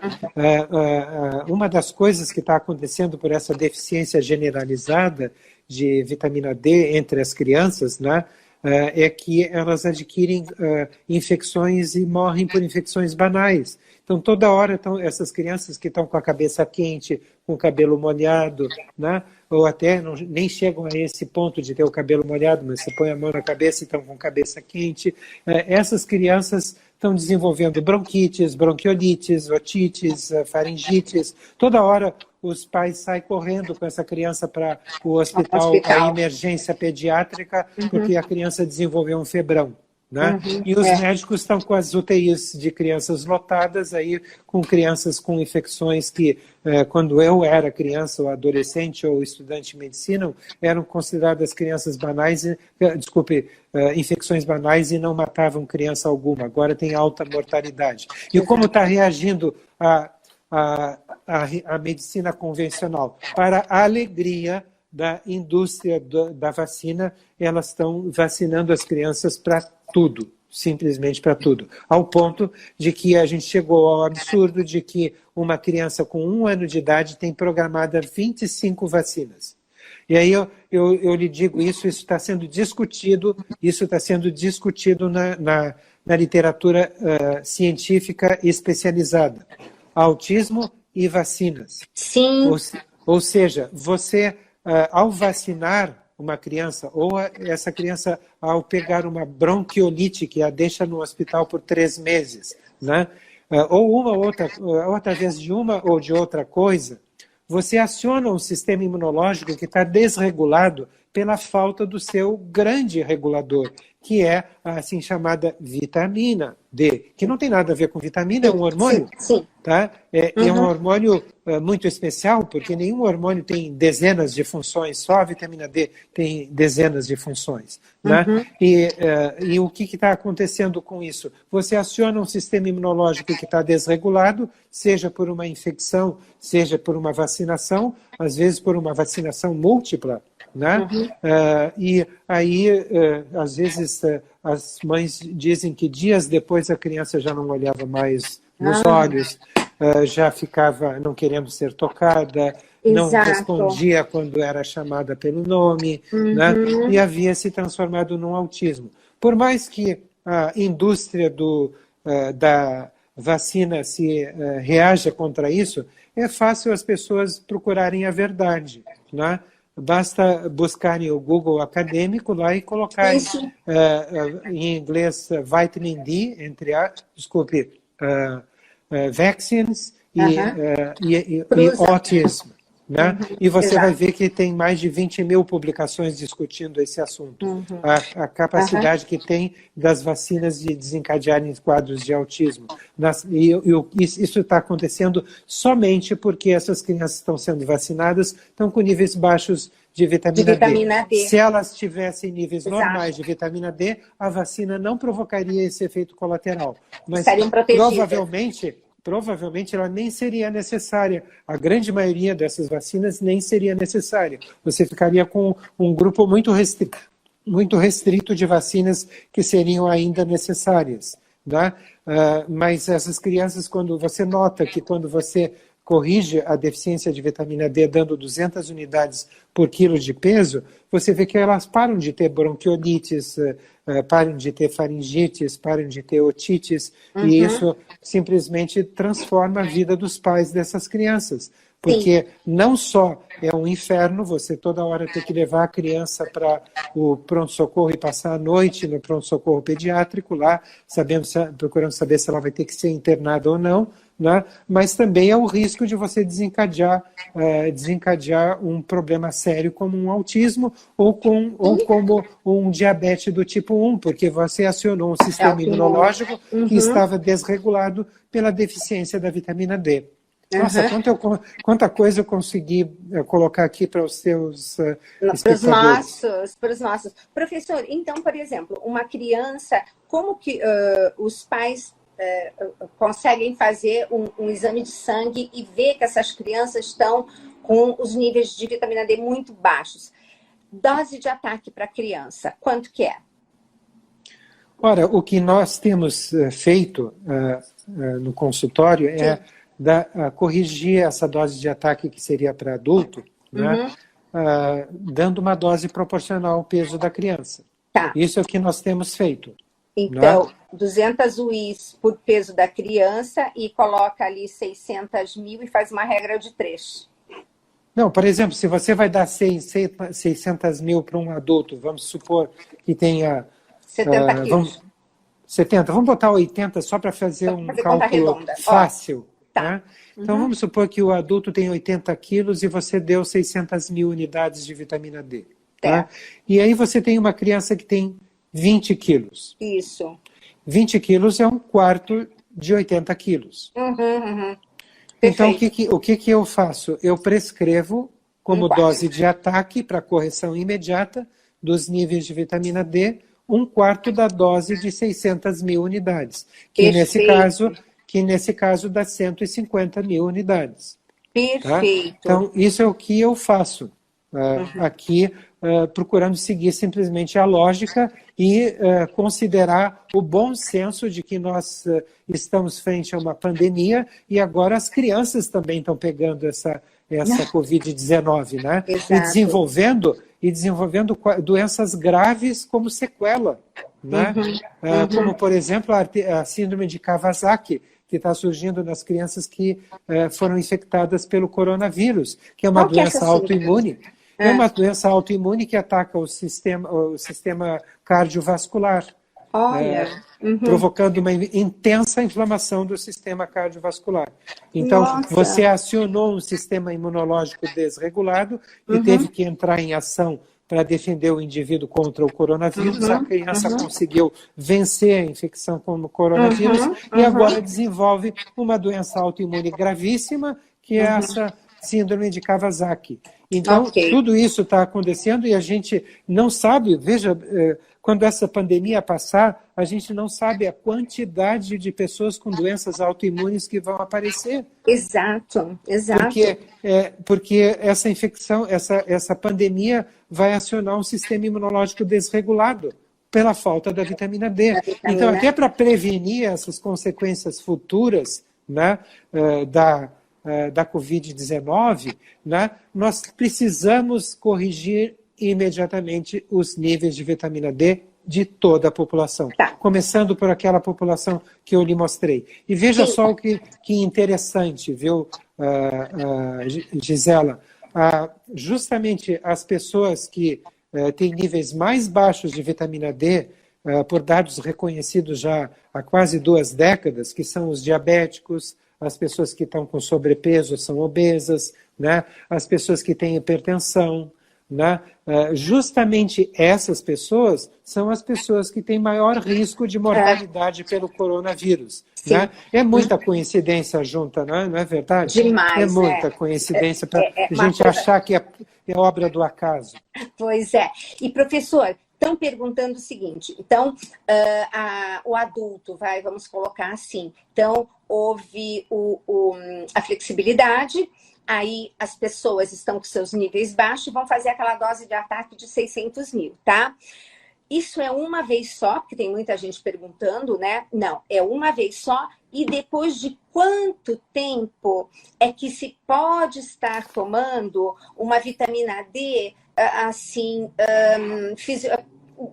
Speaker 1: Uma das coisas que está acontecendo por essa deficiência generalizada de vitamina D entre as crianças, né, é que elas adquirem infecções e morrem por infecções banais. Então, toda hora essas crianças que estão com a cabeça quente, com o cabelo molhado, né, ou até nem chegam a esse ponto de ter o cabelo molhado, mas você põe a mão na cabeça e estão com a cabeça quente, essas crianças estão desenvolvendo bronquites, bronquiolites, otites, faringites. Toda hora os pais saem correndo com essa criança para o hospital, a emergência pediátrica, porque a criança desenvolveu um febrão. Né? E os médicos estão com as UTIs de crianças lotadas, aí, com crianças com infecções que, quando eu era criança, ou adolescente, ou estudante de medicina, eram consideradas crianças banais, infecções banais e não matavam criança alguma. Agora tem alta mortalidade. E como está reagindo a medicina convencional? Para a alegria da indústria da vacina, elas estão vacinando as crianças para tudo. simplesmente para tudo. Ao ponto de que a gente chegou ao absurdo de que uma criança com 1 ano de idade tem programada 25 vacinas. E aí eu lhe digo isso está sendo discutido, na literatura científica especializada. Autismo e vacinas.
Speaker 3: Sim.
Speaker 1: Ou seja, você, ao vacinar uma criança, ou essa criança, ao pegar uma bronquiolite que a deixa no hospital por 3 meses, né? Ou através de uma ou de outra coisa, você aciona um sistema imunológico que está desregulado pela falta do seu grande regulador, que é a assim chamada vitamina D, que não tem nada a ver com vitamina, é um hormônio.
Speaker 3: Sim.
Speaker 1: Tá? É um hormônio muito especial, porque nenhum hormônio tem dezenas de funções, só a vitamina D tem dezenas de funções. Né? E o que está acontecendo com isso? Você aciona um sistema imunológico que está desregulado, seja por uma infecção, seja por uma vacinação, às vezes por uma vacinação múltipla, né? E aí, às vezes, as mães dizem que dias depois a criança já não olhava mais nos olhos, já ficava não querendo ser tocada, não respondia quando era chamada pelo nome, né? E havia se transformado num autismo. Por mais que a indústria da vacina se reaja contra isso, é fácil as pessoas procurarem a verdade, né? Basta buscarem o Google acadêmico lá e colocarem em inglês vitamin D, vaccines e autism. Né? E você vai ver que tem mais de 20 mil publicações discutindo esse assunto. A capacidade que tem das vacinas de desencadearem quadros de autismo. Isso está acontecendo somente porque essas crianças estão sendo vacinadas, estão com níveis baixos de vitamina D. Se elas tivessem níveis normais de vitamina D, a vacina não provocaria esse efeito colateral. Mas provavelmente ela nem seria necessária. A grande maioria dessas vacinas nem seria necessária. Você ficaria com um grupo muito restrito de vacinas que seriam ainda necessárias. Né? Mas essas crianças, quando você nota que quando você corrige a deficiência de vitamina D dando 200 unidades por quilo de peso, você vê que elas param de ter bronquiolites, param de ter faringites, param de ter otites, e isso simplesmente transforma a vida dos pais dessas crianças. Porque não só é um inferno você toda hora ter que levar a criança para o pronto-socorro e passar a noite no pronto-socorro pediátrico lá, procurando saber se ela vai ter que ser internada ou não, né? Mas também é o risco de você desencadear um problema sério como um autismo ou como um diabetes do tipo 1, porque você acionou um sistema imunológico que estava desregulado pela deficiência da vitamina D. Nossa, quanta coisa eu consegui colocar aqui para os seus espectadores.
Speaker 3: Para os nossos. Professor, então, por exemplo, uma criança, como que os pais conseguem fazer um exame de sangue e ver que essas crianças estão com os níveis de vitamina D muito baixos? Dose de ataque para a criança, quanto que é?
Speaker 1: Ora, o que nós temos feito no consultório é corrigir essa dose de ataque que seria para adulto, né, dando uma dose proporcional ao peso da criança. Isso é o que nós temos feito.
Speaker 3: Então, 200 UIs por peso da criança e coloca ali 600 mil e faz uma regra de 3.
Speaker 1: Não, por exemplo, se você vai dar 600 mil para um adulto, vamos supor que tenha...
Speaker 3: 70 quilos.
Speaker 1: 70, vamos botar 80 só para fazer um cálculo fácil. Né? Então, vamos supor que o adulto tem 80 quilos e você deu 600 mil unidades de vitamina D. Né? E aí você tem uma criança que tem 20 quilos.
Speaker 3: Isso.
Speaker 1: 20 quilos é um quarto de 80 quilos. Então, o que eu faço? Eu prescrevo como dose de ataque para correção imediata dos níveis de vitamina D, um quarto da dose de 600 mil unidades. Que nesse caso dá 150 mil unidades.
Speaker 3: Perfeito.
Speaker 1: Tá? Então, isso é o que eu faço aqui procurando seguir simplesmente a lógica e considerar o bom senso de que nós estamos frente a uma pandemia e agora as crianças também estão pegando essa Covid-19, né? E desenvolvendo doenças graves como sequela, né? Como, por exemplo, a síndrome de Kawasaki, que está surgindo nas crianças que foram infectadas pelo coronavírus, que é uma doença autoimune. É uma doença autoimune que ataca o sistema cardiovascular, provocando uma intensa inflamação do sistema cardiovascular. Então, você acionou um sistema imunológico desregulado e teve que entrar em ação para defender o indivíduo contra o coronavírus. A criança conseguiu vencer a infecção com o coronavírus e agora desenvolve uma doença autoimune gravíssima, que é essa síndrome de Kawasaki. Então, tudo isso está acontecendo e a gente não sabe, veja, quando essa pandemia passar, a gente não sabe a quantidade de pessoas com doenças autoimunes que vão aparecer.
Speaker 3: Exato.
Speaker 1: Porque essa infecção, essa pandemia vai acionar um sistema imunológico desregulado pela falta da vitamina D. Então, até para prevenir essas consequências futuras, né, da Covid-19, né, nós precisamos corrigir imediatamente os níveis de vitamina D de toda a população, começando por aquela população que eu lhe mostrei. E veja só o que interessante, viu, Gisela? Justamente as pessoas que têm níveis mais baixos de vitamina D, por dados reconhecidos já há quase 2 décadas, que são os diabéticos, as pessoas que estão com sobrepeso são obesas, né? As pessoas que têm hipertensão, né? Justamente essas pessoas são as pessoas que têm maior risco de mortalidade pelo coronavírus. Né? É muita coincidência junta, não é verdade?
Speaker 3: Demais.
Speaker 1: É muita coincidência para a gente achar que é obra do acaso.
Speaker 3: Pois é. E, professor, estão perguntando o seguinte, então, o adulto, vamos colocar assim, então, houve a flexibilidade, aí as pessoas estão com seus níveis baixos e vão fazer aquela dose de ataque de 600 mil, tá? Isso é uma vez só, porque tem muita gente perguntando, né? Não, é uma vez só. E depois de quanto tempo é que se pode estar tomando uma vitamina D, assim,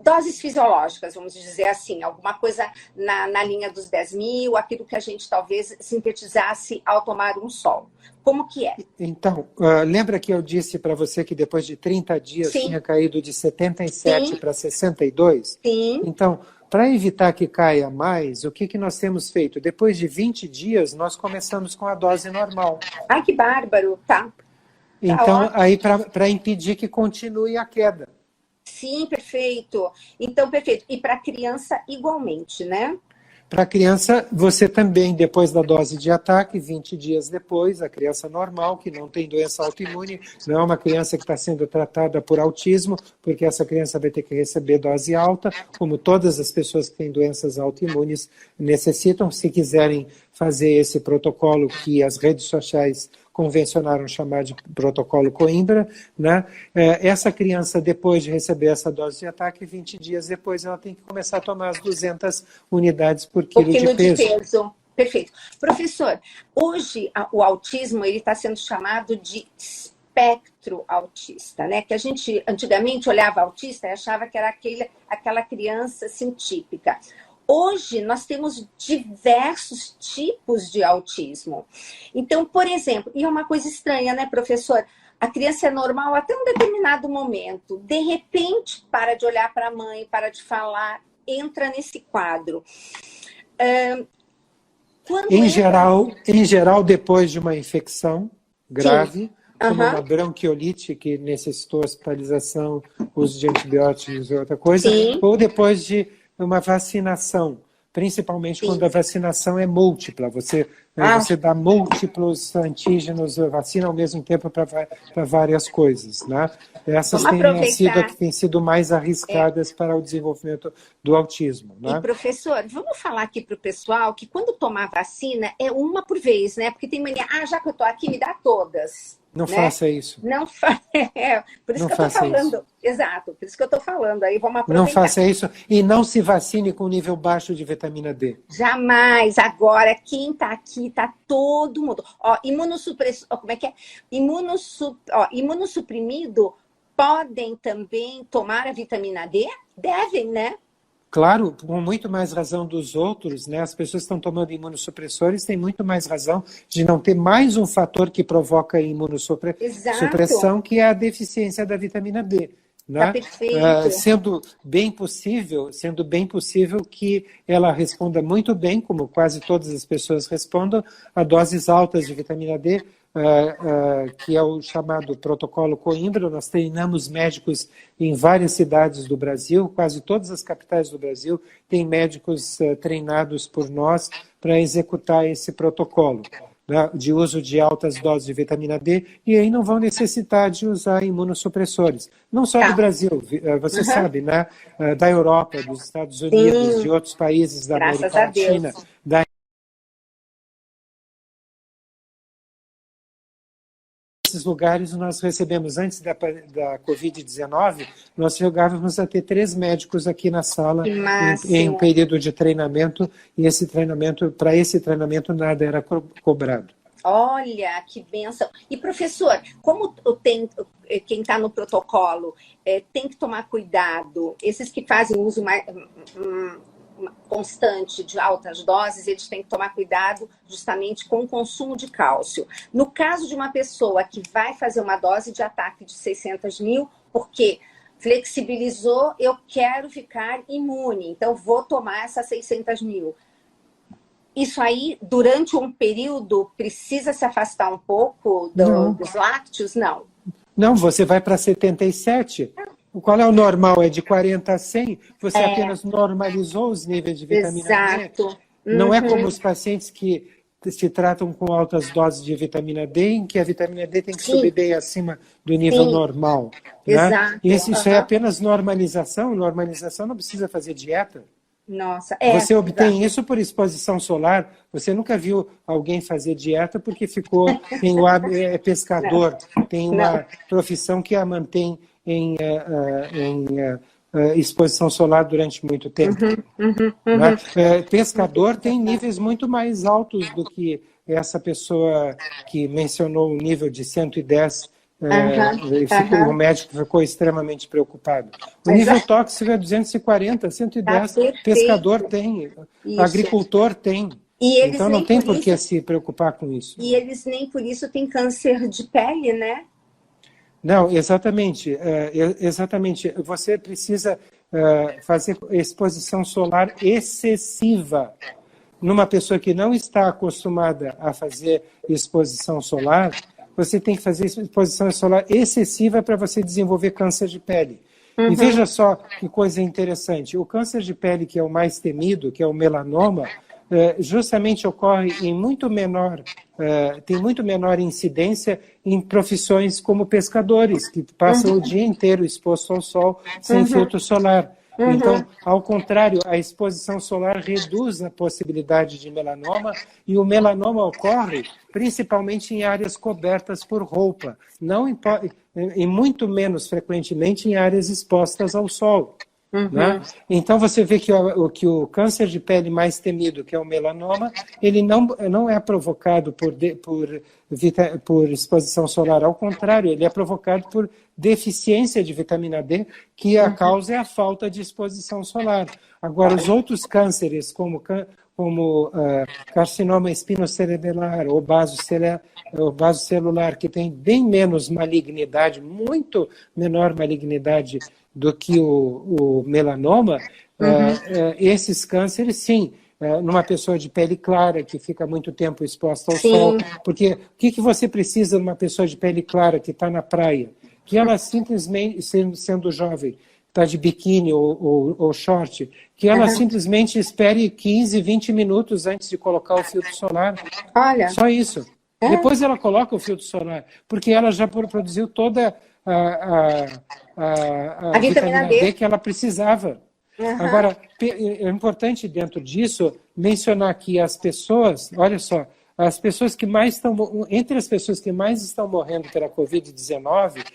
Speaker 3: doses fisiológicas, vamos dizer assim, alguma coisa na linha dos 10 mil, aquilo que a gente talvez sintetizasse ao tomar um sol. Como que é?
Speaker 1: Então, lembra que eu disse para você que depois de 30 dias tinha caído de 77 para 62?
Speaker 3: Sim.
Speaker 1: Então, para evitar que caia mais, o que nós temos feito? Depois de 20 dias, nós começamos com a dose normal.
Speaker 3: Ai, que bárbaro, tá.
Speaker 1: Então, aí para impedir que continue a queda.
Speaker 3: Sim, perfeito. Então, perfeito. E para a criança, igualmente, né?
Speaker 1: Para a criança, você também, depois da dose de ataque, 20 dias depois, a criança normal, que não tem doença autoimune, não é uma criança que está sendo tratada por autismo, porque essa criança vai ter que receber dose alta, como todas as pessoas que têm doenças autoimunes necessitam, se quiserem fazer esse protocolo que as redes sociais convencionaram chamar de protocolo Coimbra, né? Essa criança, depois de receber essa dose de ataque, 20 dias depois ela tem que começar a tomar as 200 unidades por quilo de peso.
Speaker 3: Perfeito. Professor, hoje o autismo está sendo chamado de espectro autista, né? Que a gente antigamente olhava autista e achava que era aquela criança assim, típica. Hoje, nós temos diversos tipos de autismo. Então, por exemplo, e é uma coisa estranha, né, professor? A criança é normal até um determinado momento. De repente, para de olhar para a mãe, para de falar, entra nesse quadro.
Speaker 1: Em geral, depois de uma infecção grave, como uma bronquiolite que necessitou hospitalização, uso de antibióticos e outra coisa, ou depois de uma vacinação, principalmente quando a vacinação é múltipla. Você dá múltiplos antígenos, vacina ao mesmo tempo para várias coisas. Né? Essas têm sido mais arriscadas para o desenvolvimento do autismo. Né?
Speaker 3: E, professor, vamos falar aqui para o pessoal que quando tomar vacina é uma por vez, né? Porque tem mania, já que eu estou aqui, me dá todas.
Speaker 1: Não
Speaker 3: né?
Speaker 1: faça isso.
Speaker 3: Não por isso
Speaker 1: Não
Speaker 3: que eu estou falando.
Speaker 1: isso.
Speaker 3: Exato, por isso que eu estou falando. Aí vamos aproveitar.
Speaker 1: Não faça isso e não se vacine com nível baixo de vitamina D.
Speaker 3: Jamais. Agora, quem está aqui, está todo mundo. Ó, imunossupressor, como é que é? Imunossuprimido podem também tomar a vitamina D? Devem, né?
Speaker 1: Claro, com muito mais razão dos outros, né? As pessoas que estão tomando imunossupressores têm muito mais razão de não ter mais um fator que provoca imunossupressão, que é a deficiência da vitamina D. Né?
Speaker 3: Tá perfeito.
Speaker 1: Sendo bem possível que ela responda muito bem, como quase todas as pessoas respondam, a doses altas de vitamina D, que é o chamado protocolo Coimbra. Nós treinamos médicos em várias cidades do Brasil, quase todas as capitais do Brasil têm médicos treinados por nós para executar esse protocolo, né, de uso de altas doses de vitamina D, e aí não vão necessitar de usar imunossupressores. Não só do Brasil, você sabe, né, da Europa, dos Estados Unidos, de outros países da América Latina, Nesses lugares nós recebemos, antes da Covid-19, nós chegávamos a ter 3 médicos aqui na sala em um período de treinamento, e para esse treinamento nada era cobrado.
Speaker 3: Olha, que bênção. E professor, como quem está no protocolo tem que tomar cuidado, esses que fazem uso mais constante de altas doses, eles têm que tomar cuidado justamente com o consumo de cálcio. No caso de uma pessoa que vai fazer uma dose de ataque de 600 mil, porque flexibilizou, eu quero ficar imune, então vou tomar essas 600 mil. Isso aí, durante um período, precisa se afastar um pouco dos lácteos? Não.
Speaker 1: Não, você vai para 77. Qual é o normal? É de 40 a 100? Você apenas normalizou os níveis de vitamina
Speaker 3: D.
Speaker 1: Não é como os pacientes que se tratam com altas doses de vitamina D, em que a vitamina D tem que subir bem acima do nível normal. Né?
Speaker 3: Exato.
Speaker 1: Isso é apenas normalização. Normalização não precisa fazer dieta.
Speaker 3: Nossa,
Speaker 1: você obtém isso por exposição solar. Você nunca viu alguém fazer dieta porque é pescador, tem uma profissão que a mantém em exposição solar durante muito tempo. Né? Pescador tem níveis muito mais altos do que essa pessoa que mencionou o nível de 110. O médico ficou extremamente preocupado. O nível tóxico é 240, 110. Pescador tem, agricultor tem. Então não tem por que se preocupar com isso.
Speaker 3: E eles nem por isso têm câncer de pele, né?
Speaker 1: Não, exatamente. Exatamente. Você precisa fazer exposição solar excessiva. Numa pessoa que não está acostumada a fazer exposição solar, você tem que fazer exposição solar excessiva para você desenvolver câncer de pele. E veja só que coisa interessante. O câncer de pele, que é o mais temido, que é o melanoma, justamente ocorre em tem muito menor incidência em profissões como pescadores, que passam o dia inteiro exposto ao sol sem filtro solar. Então, ao contrário, a exposição solar reduz a possibilidade de melanoma, e o melanoma ocorre principalmente em áreas cobertas por roupa, e muito menos frequentemente em áreas expostas ao sol. Né? Então você vê que o câncer de pele mais temido, que é o melanoma, ele não é provocado por exposição solar, ao contrário, ele é provocado por deficiência de vitamina D, que a causa é a falta de exposição solar. Agora, os outros cânceres, como carcinoma espinocerebellar ou baso celular, que tem bem menos malignidade, muito menor malignidade do que o melanoma, esses cânceres, sim, numa pessoa de pele clara, que fica muito tempo exposta ao sol. Porque o que você precisa numa pessoa de pele clara que está na praia? Que ela simplesmente, sendo jovem, está de biquíni ou short, que ela simplesmente espere 15, 20 minutos antes de colocar o filtro solar.
Speaker 3: Olha.
Speaker 1: Só isso. Depois ela coloca o filtro solar, porque ela já produziu toda a vitamina D que ela precisava. Agora, é importante dentro disso mencionar que as pessoas, olha só, as pessoas que mais estão, entre as pessoas que mais estão morrendo pela Covid-19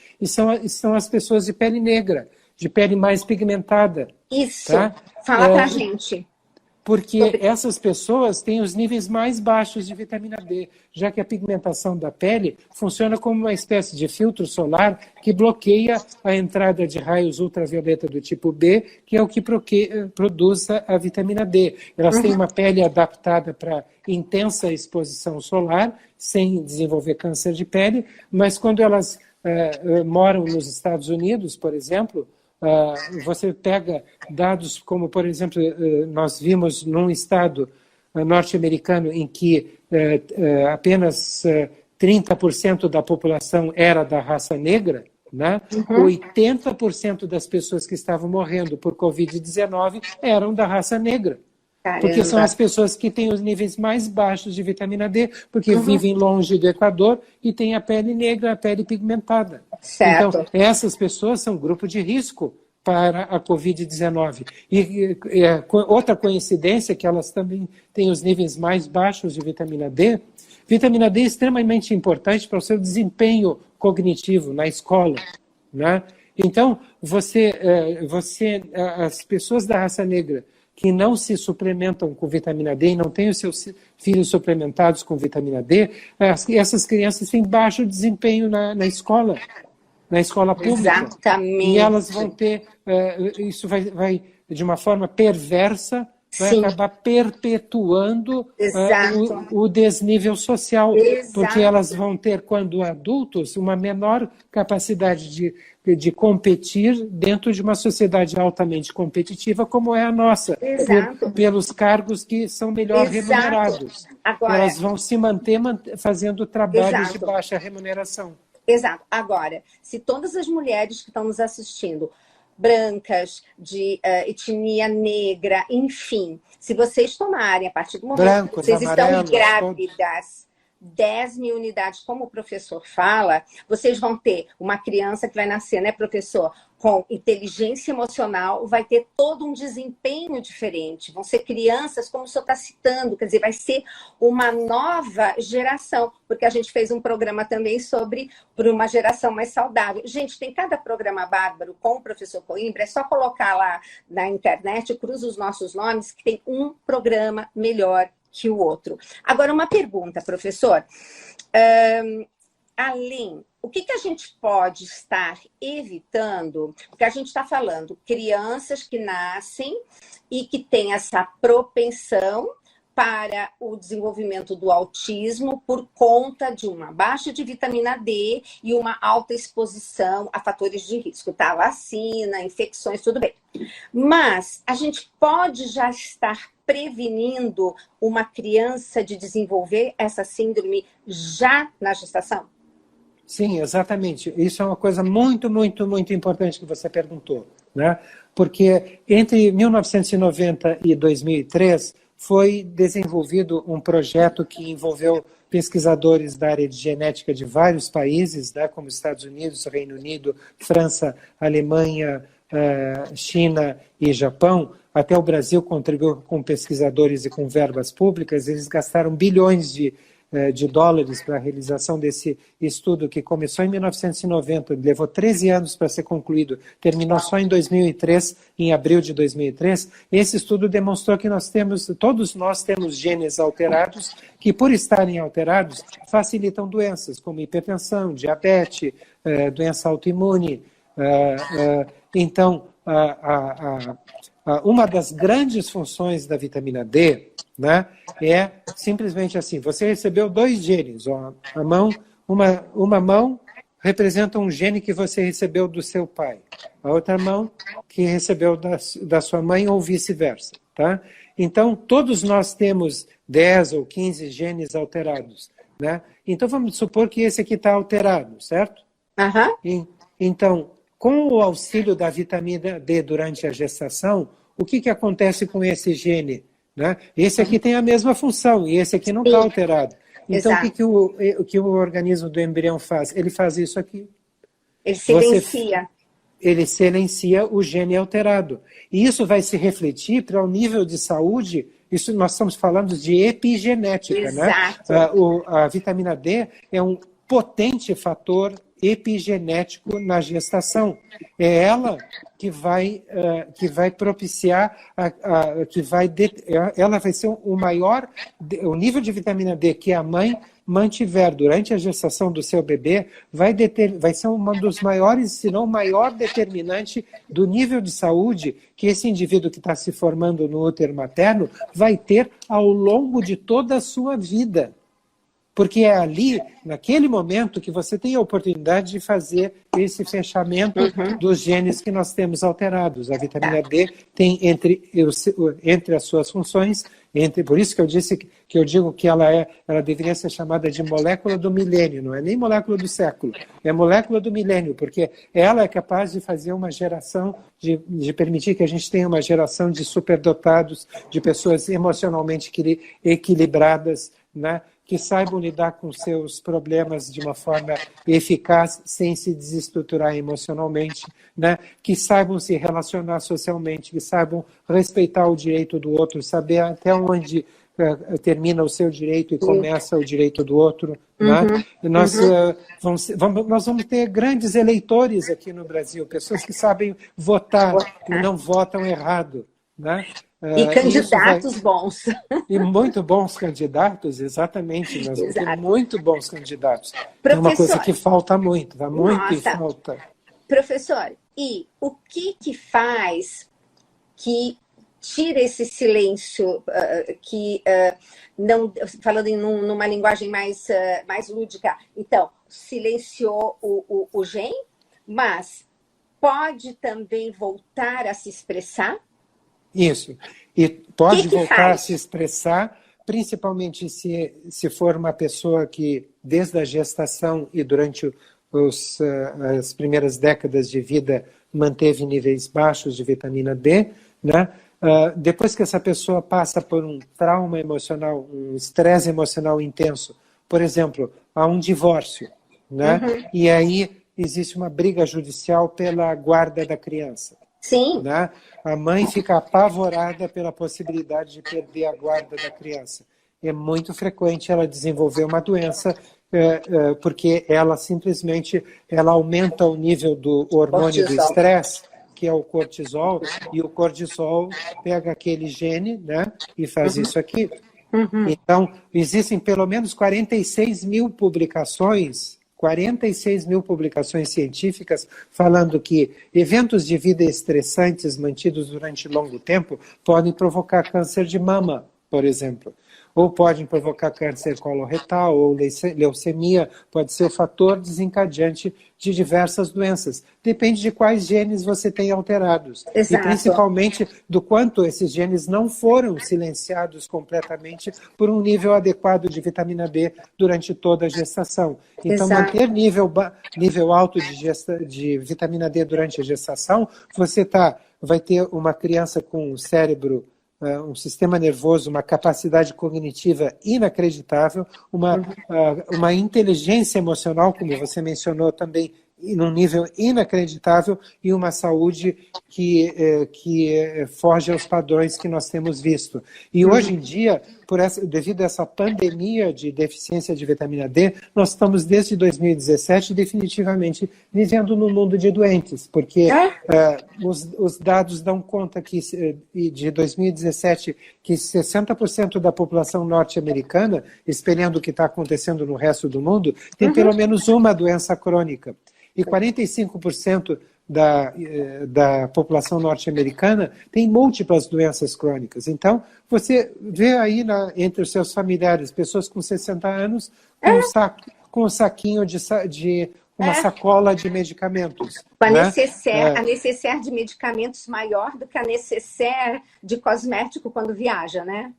Speaker 1: são as pessoas de pele negra, de pele mais pigmentada.
Speaker 3: Isso,
Speaker 1: tá?
Speaker 3: fala pra gente.
Speaker 1: Porque essas pessoas têm os níveis mais baixos de vitamina D, já que a pigmentação da pele funciona como uma espécie de filtro solar que bloqueia a entrada de raios ultravioleta do tipo B, que é o que produz a vitamina D. Elas têm uma pele adaptada para intensa exposição solar, sem desenvolver câncer de pele, mas quando elas moram nos Estados Unidos, por exemplo, você pega dados como, por exemplo, nós vimos num estado norte-americano em que apenas 30% da população era da raça negra, né? 80% das pessoas que estavam morrendo por Covid-19 eram da raça negra. Porque são as pessoas que têm os níveis mais baixos de vitamina D, porque vivem longe do Equador e têm a pele negra, a pele pigmentada.
Speaker 3: Certo.
Speaker 1: Então, essas pessoas são grupo de risco para a Covid-19. E outra coincidência é que elas também têm os níveis mais baixos de vitamina D. Vitamina D é extremamente importante para o seu desempenho cognitivo na escola, né? Então, as pessoas da raça negra que não se suplementam com vitamina D e não têm os seus filhos suplementados com vitamina D, essas crianças têm baixo desempenho na escola pública.
Speaker 3: Exatamente.
Speaker 1: E elas vão ter, isso vai de uma forma perversa, vai acabar perpetuando o desnível social.
Speaker 3: Exato.
Speaker 1: Porque elas vão ter, quando adultos, uma menor capacidade de competir dentro de uma sociedade altamente competitiva como é a nossa, pelos cargos que são melhor remunerados.
Speaker 3: Agora,
Speaker 1: elas vão se manter fazendo trabalhos de baixa remuneração.
Speaker 3: Exato. Agora, se todas as mulheres que estão nos assistindo, brancas, de etnia negra, enfim, se vocês tomarem, a partir do momento que vocês estão grávidas, 10 mil unidades, como o professor fala, vocês vão ter uma criança que vai nascer, né, professor, com inteligência emocional, vai ter todo um desempenho diferente. Vão ser crianças, como o senhor está citando, quer dizer, vai ser uma nova geração, porque a gente fez um programa também sobre por uma geração mais saudável. Gente, tem cada programa bárbaro com o professor Coimbra, é só colocar lá na internet, cruza os nossos nomes, que tem um programa melhor que o outro. Agora, uma pergunta, professor. O que a gente pode estar evitando? Porque a gente está falando crianças que nascem e que têm essa propensão para o desenvolvimento do autismo por conta de uma baixa de vitamina D e uma alta exposição a fatores de risco, tá? Vacina, infecções, tudo bem. Mas a gente pode já estar prevenindo uma criança de desenvolver essa síndrome já na gestação?
Speaker 1: Sim, exatamente. Isso é uma coisa muito, muito, muito importante que você perguntou, né? Porque entre 1990 e 2003 foi desenvolvido um projeto que envolveu pesquisadores da área de genética de vários países, né, como Estados Unidos, Reino Unido, França, Alemanha, China e Japão. Até o Brasil contribuiu com pesquisadores e com verbas públicas. Eles gastaram bilhões de dólares para a realização desse estudo que começou em 1990, levou 13 anos para ser concluído, terminou só em 2003, em abril de 2003. Esse estudo demonstrou que todos nós temos genes alterados que, por estarem alterados, facilitam doenças como hipertensão, diabetes, doença autoimune. Então, uma das grandes funções da vitamina D, né, é simplesmente assim: você recebeu 2 genes, ó, uma mão representa um gene que você recebeu do seu pai, a outra mão que recebeu da sua mãe ou vice-versa, tá? Então, todos nós temos 10 ou 15 genes alterados, né? Então, vamos supor que esse aqui está alterado, certo? Então, com o auxílio da vitamina D durante a gestação, o que acontece com esse gene? Né? Esse aqui tem a mesma função e esse aqui não está alterado. Então, o que o organismo do embrião faz? Ele faz isso aqui.
Speaker 3: Ele silencia.
Speaker 1: Ele silencia o gene alterado. E isso vai se refletir para o nível de saúde Isso nós estamos falando de epigenética, né? A vitamina D é um potente fator epigenético na gestação. É ela que vai propiciar, ela vai ser o nível de vitamina D que a mãe mantiver durante a gestação do seu bebê vai ser uma dos maiores, se não o maior determinante do nível de saúde que esse indivíduo que está se formando no útero materno vai ter ao longo de toda a sua vida. Porque é ali, naquele momento, que você tem a oportunidade de fazer esse fechamento dos genes que nós temos alterados. A vitamina D tem entre as suas funções, por isso que eu digo que ela deveria ser chamada de molécula do milênio, não é nem molécula do século, é molécula do milênio, porque ela é capaz de fazer uma geração, de permitir que a gente tenha uma geração de superdotados, de pessoas emocionalmente equilibradas, né? Que saibam lidar com seus problemas de uma forma eficaz, sem se desestruturar emocionalmente, né? Que saibam se relacionar socialmente, que saibam respeitar o direito do outro, saber até onde termina o seu direito e começa o direito do outro. Né? Nós vamos ter grandes eleitores aqui no Brasil, pessoas que sabem votar e não votam errado. Né?
Speaker 3: E candidatos bons.
Speaker 1: E muito bons candidatos, exatamente. Nós vamos ter muito bons candidatos. É uma coisa que falta muito, está muito em falta.
Speaker 3: Professor, e o que faz que tira esse silêncio, não, falando numa linguagem mais lúdica, então, silenciou o gene, mas pode também voltar a se expressar?
Speaker 1: Isso. E pode voltar a se expressar, principalmente se for uma pessoa que, desde a gestação e durante as primeiras décadas de vida, manteve níveis baixos de vitamina D, né? Depois que essa pessoa passa por um trauma emocional, um estresse emocional intenso, por exemplo, há um divórcio, né? E aí existe uma briga judicial pela guarda da criança.
Speaker 3: Sim.
Speaker 1: Né? A mãe fica apavorada pela possibilidade de perder a guarda da criança. É muito frequente ela desenvolver uma doença porque ela simplesmente aumenta o nível do hormônio do estresse, que é o cortisol, e o cortisol pega aquele gene, né, e faz isso aqui. Então, existem pelo menos 46 mil publicações científicas falando que eventos de vida estressantes mantidos durante longo tempo podem provocar câncer de mama, por exemplo. Ou podem provocar câncer coloretal ou leucemia, pode ser o fator desencadeante de diversas doenças. Depende de quais genes você tem alterados.
Speaker 3: Exato.
Speaker 1: E principalmente do quanto esses genes não foram silenciados completamente por um nível adequado de vitamina D durante toda a gestação. Então, manter nível alto de vitamina D durante a gestação, você vai ter uma criança com um cérebro, um sistema nervoso, uma capacidade cognitiva inacreditável, uma inteligência emocional, como você mencionou também, num nível inacreditável, e uma saúde que foge aos padrões que nós temos visto. E hoje em dia, devido a essa pandemia de deficiência de vitamina D, nós estamos desde 2017 definitivamente vivendo num mundo de doentes, porque os dados dão conta que de 2017 que 60% da população norte-americana, espelhando o que está acontecendo no resto do mundo, tem pelo menos uma doença crônica. E 45% da população norte-americana tem múltiplas doenças crônicas. Então, você vê aí entre os seus familiares, pessoas com 60 anos com um saquinho de uma sacola de medicamentos.
Speaker 3: A necessaire de medicamentos maior do que a necessaire de cosmético quando viaja, né?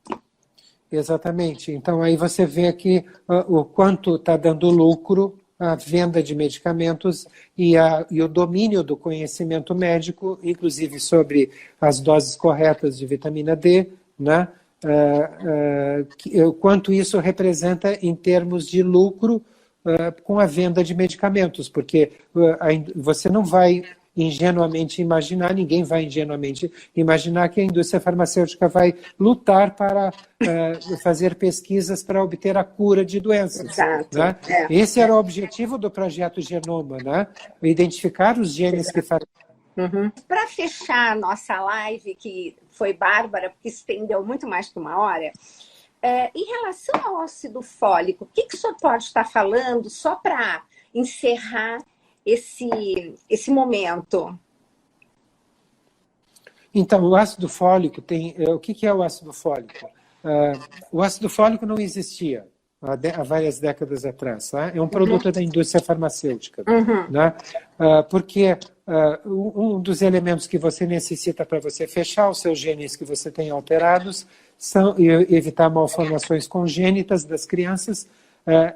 Speaker 1: Exatamente. Então, aí você vê aqui o quanto está dando lucro a venda de medicamentos e o domínio do conhecimento médico, inclusive sobre as doses corretas de vitamina D, né? Quanto isso representa em termos de lucro com a venda de medicamentos, porque você não vai ingenuamente imaginar, ninguém vai ingenuamente imaginar que a indústria farmacêutica vai lutar para fazer pesquisas para obter a cura de doenças.
Speaker 3: Exato.
Speaker 1: Né? Esse era o objetivo do projeto Genoma, né? Identificar os genes que fazem.
Speaker 3: Para fechar a nossa live, que foi bárbara, porque estendeu muito mais que uma hora, em relação ao ácido fólico, o que o senhor pode estar falando só para encerrar esse momento?
Speaker 1: Então, o ácido fólico tem... O que é o ácido fólico? O ácido fólico não existia há várias décadas atrás. Tá? É um produto da indústria farmacêutica. Né? Porque um dos elementos que você necessita para você fechar os seus genes que você tem alterados e evitar malformações congênitas das crianças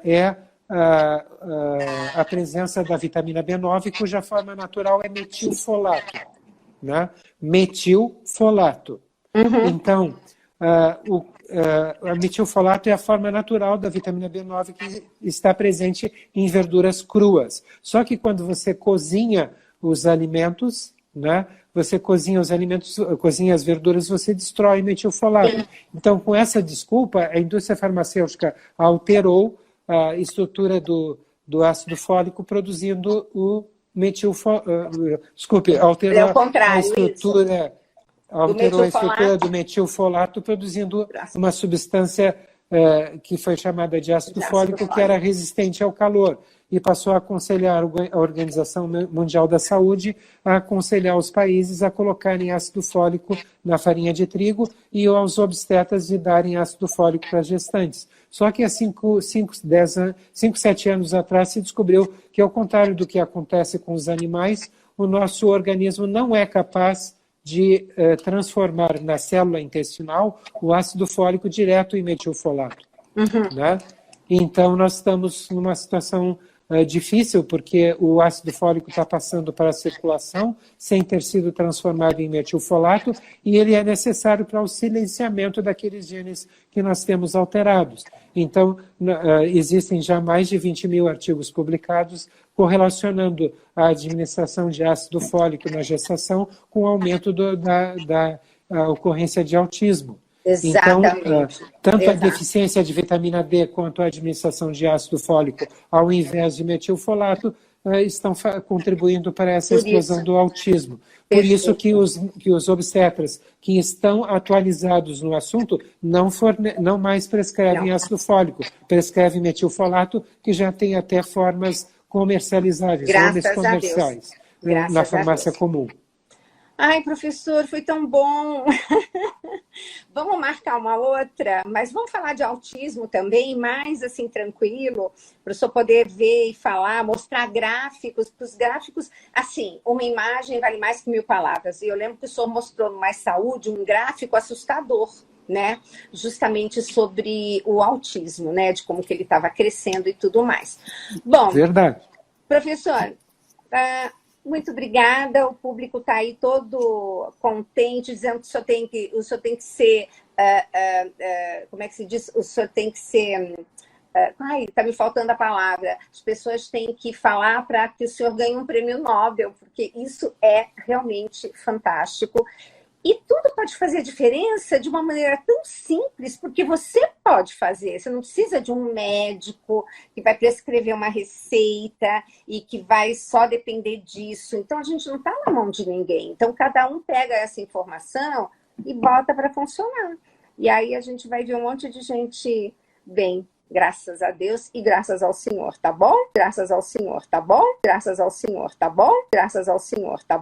Speaker 1: é a presença da vitamina B9, cuja forma natural é metilfolato. Né? Metilfolato. Então, a metilfolato é a forma natural da vitamina B9 que está presente em verduras cruas. Só que quando você cozinha os alimentos, né, você cozinha os alimentos, cozinha as verduras, você destrói metilfolato. Então, com essa desculpa, a indústria farmacêutica alterou a estrutura do ácido fólico, produzindo o metilfolato. Desculpe, alterou a estrutura. Alterou a estrutura do metilfolato, produzindo uma substância que foi chamada de ácido fólico, que era resistente ao calor, e passou a aconselhar a Organização Mundial da Saúde a aconselhar os países a colocarem ácido fólico na farinha de trigo e aos obstetras de darem ácido fólico para as gestantes. Só que há 5, 7 anos atrás se descobriu que, ao contrário do que acontece com os animais, o nosso organismo não é capaz de transformar na célula intestinal o ácido fólico direto em metilfolato. Né? Então, nós estamos numa situação difícil, porque o ácido fólico está passando para a circulação sem ter sido transformado em metilfolato, e ele é necessário para o silenciamento daqueles genes que nós temos alterados. Então, existem já mais de 20 mil artigos publicados correlacionando a administração de ácido fólico na gestação com o aumento da ocorrência de autismo.
Speaker 3: Exatamente.
Speaker 1: Então, tanto a deficiência de vitamina D quanto a administração de ácido fólico ao invés de metilfolato estão contribuindo para essa explosão do autismo. Por isso que os obstetras que estão atualizados no assunto não mais prescrevem ácido fólico, prescrevem metilfolato, que já tem até formas comercializáveis, nomes comerciais, na farmácia comum.
Speaker 3: Ai, professor, foi tão bom. Vamos marcar uma outra, mas vamos falar de autismo também, mais assim, tranquilo, para o senhor poder ver e falar, mostrar gráficos, porque os gráficos, assim, uma imagem vale mais que 1000 palavras. E eu lembro que o senhor mostrou no Mais Saúde um gráfico assustador, né? Justamente sobre o autismo, né? De como que ele estava crescendo e tudo mais. Bom,
Speaker 1: verdade.
Speaker 3: Professor, muito obrigada. O público está aí todo contente, dizendo que o senhor tem que ser, como é que se diz? O senhor tem que ser, está me faltando a palavra. As pessoas têm que falar para que o senhor ganhe um prêmio Nobel, porque isso é realmente fantástico. E tudo pode fazer diferença de uma maneira tão simples, porque você pode fazer. Você não precisa de um médico que vai prescrever uma receita e que vai só depender disso. Então, a gente não está na mão de ninguém. Então, cada um pega essa informação e bota para funcionar. E aí a gente vai ver um monte de gente bem, graças a Deus e graças ao Senhor, tá bom? Graças ao Senhor, tá bom? Graças ao Senhor, tá bom? Graças ao Senhor, tá bom?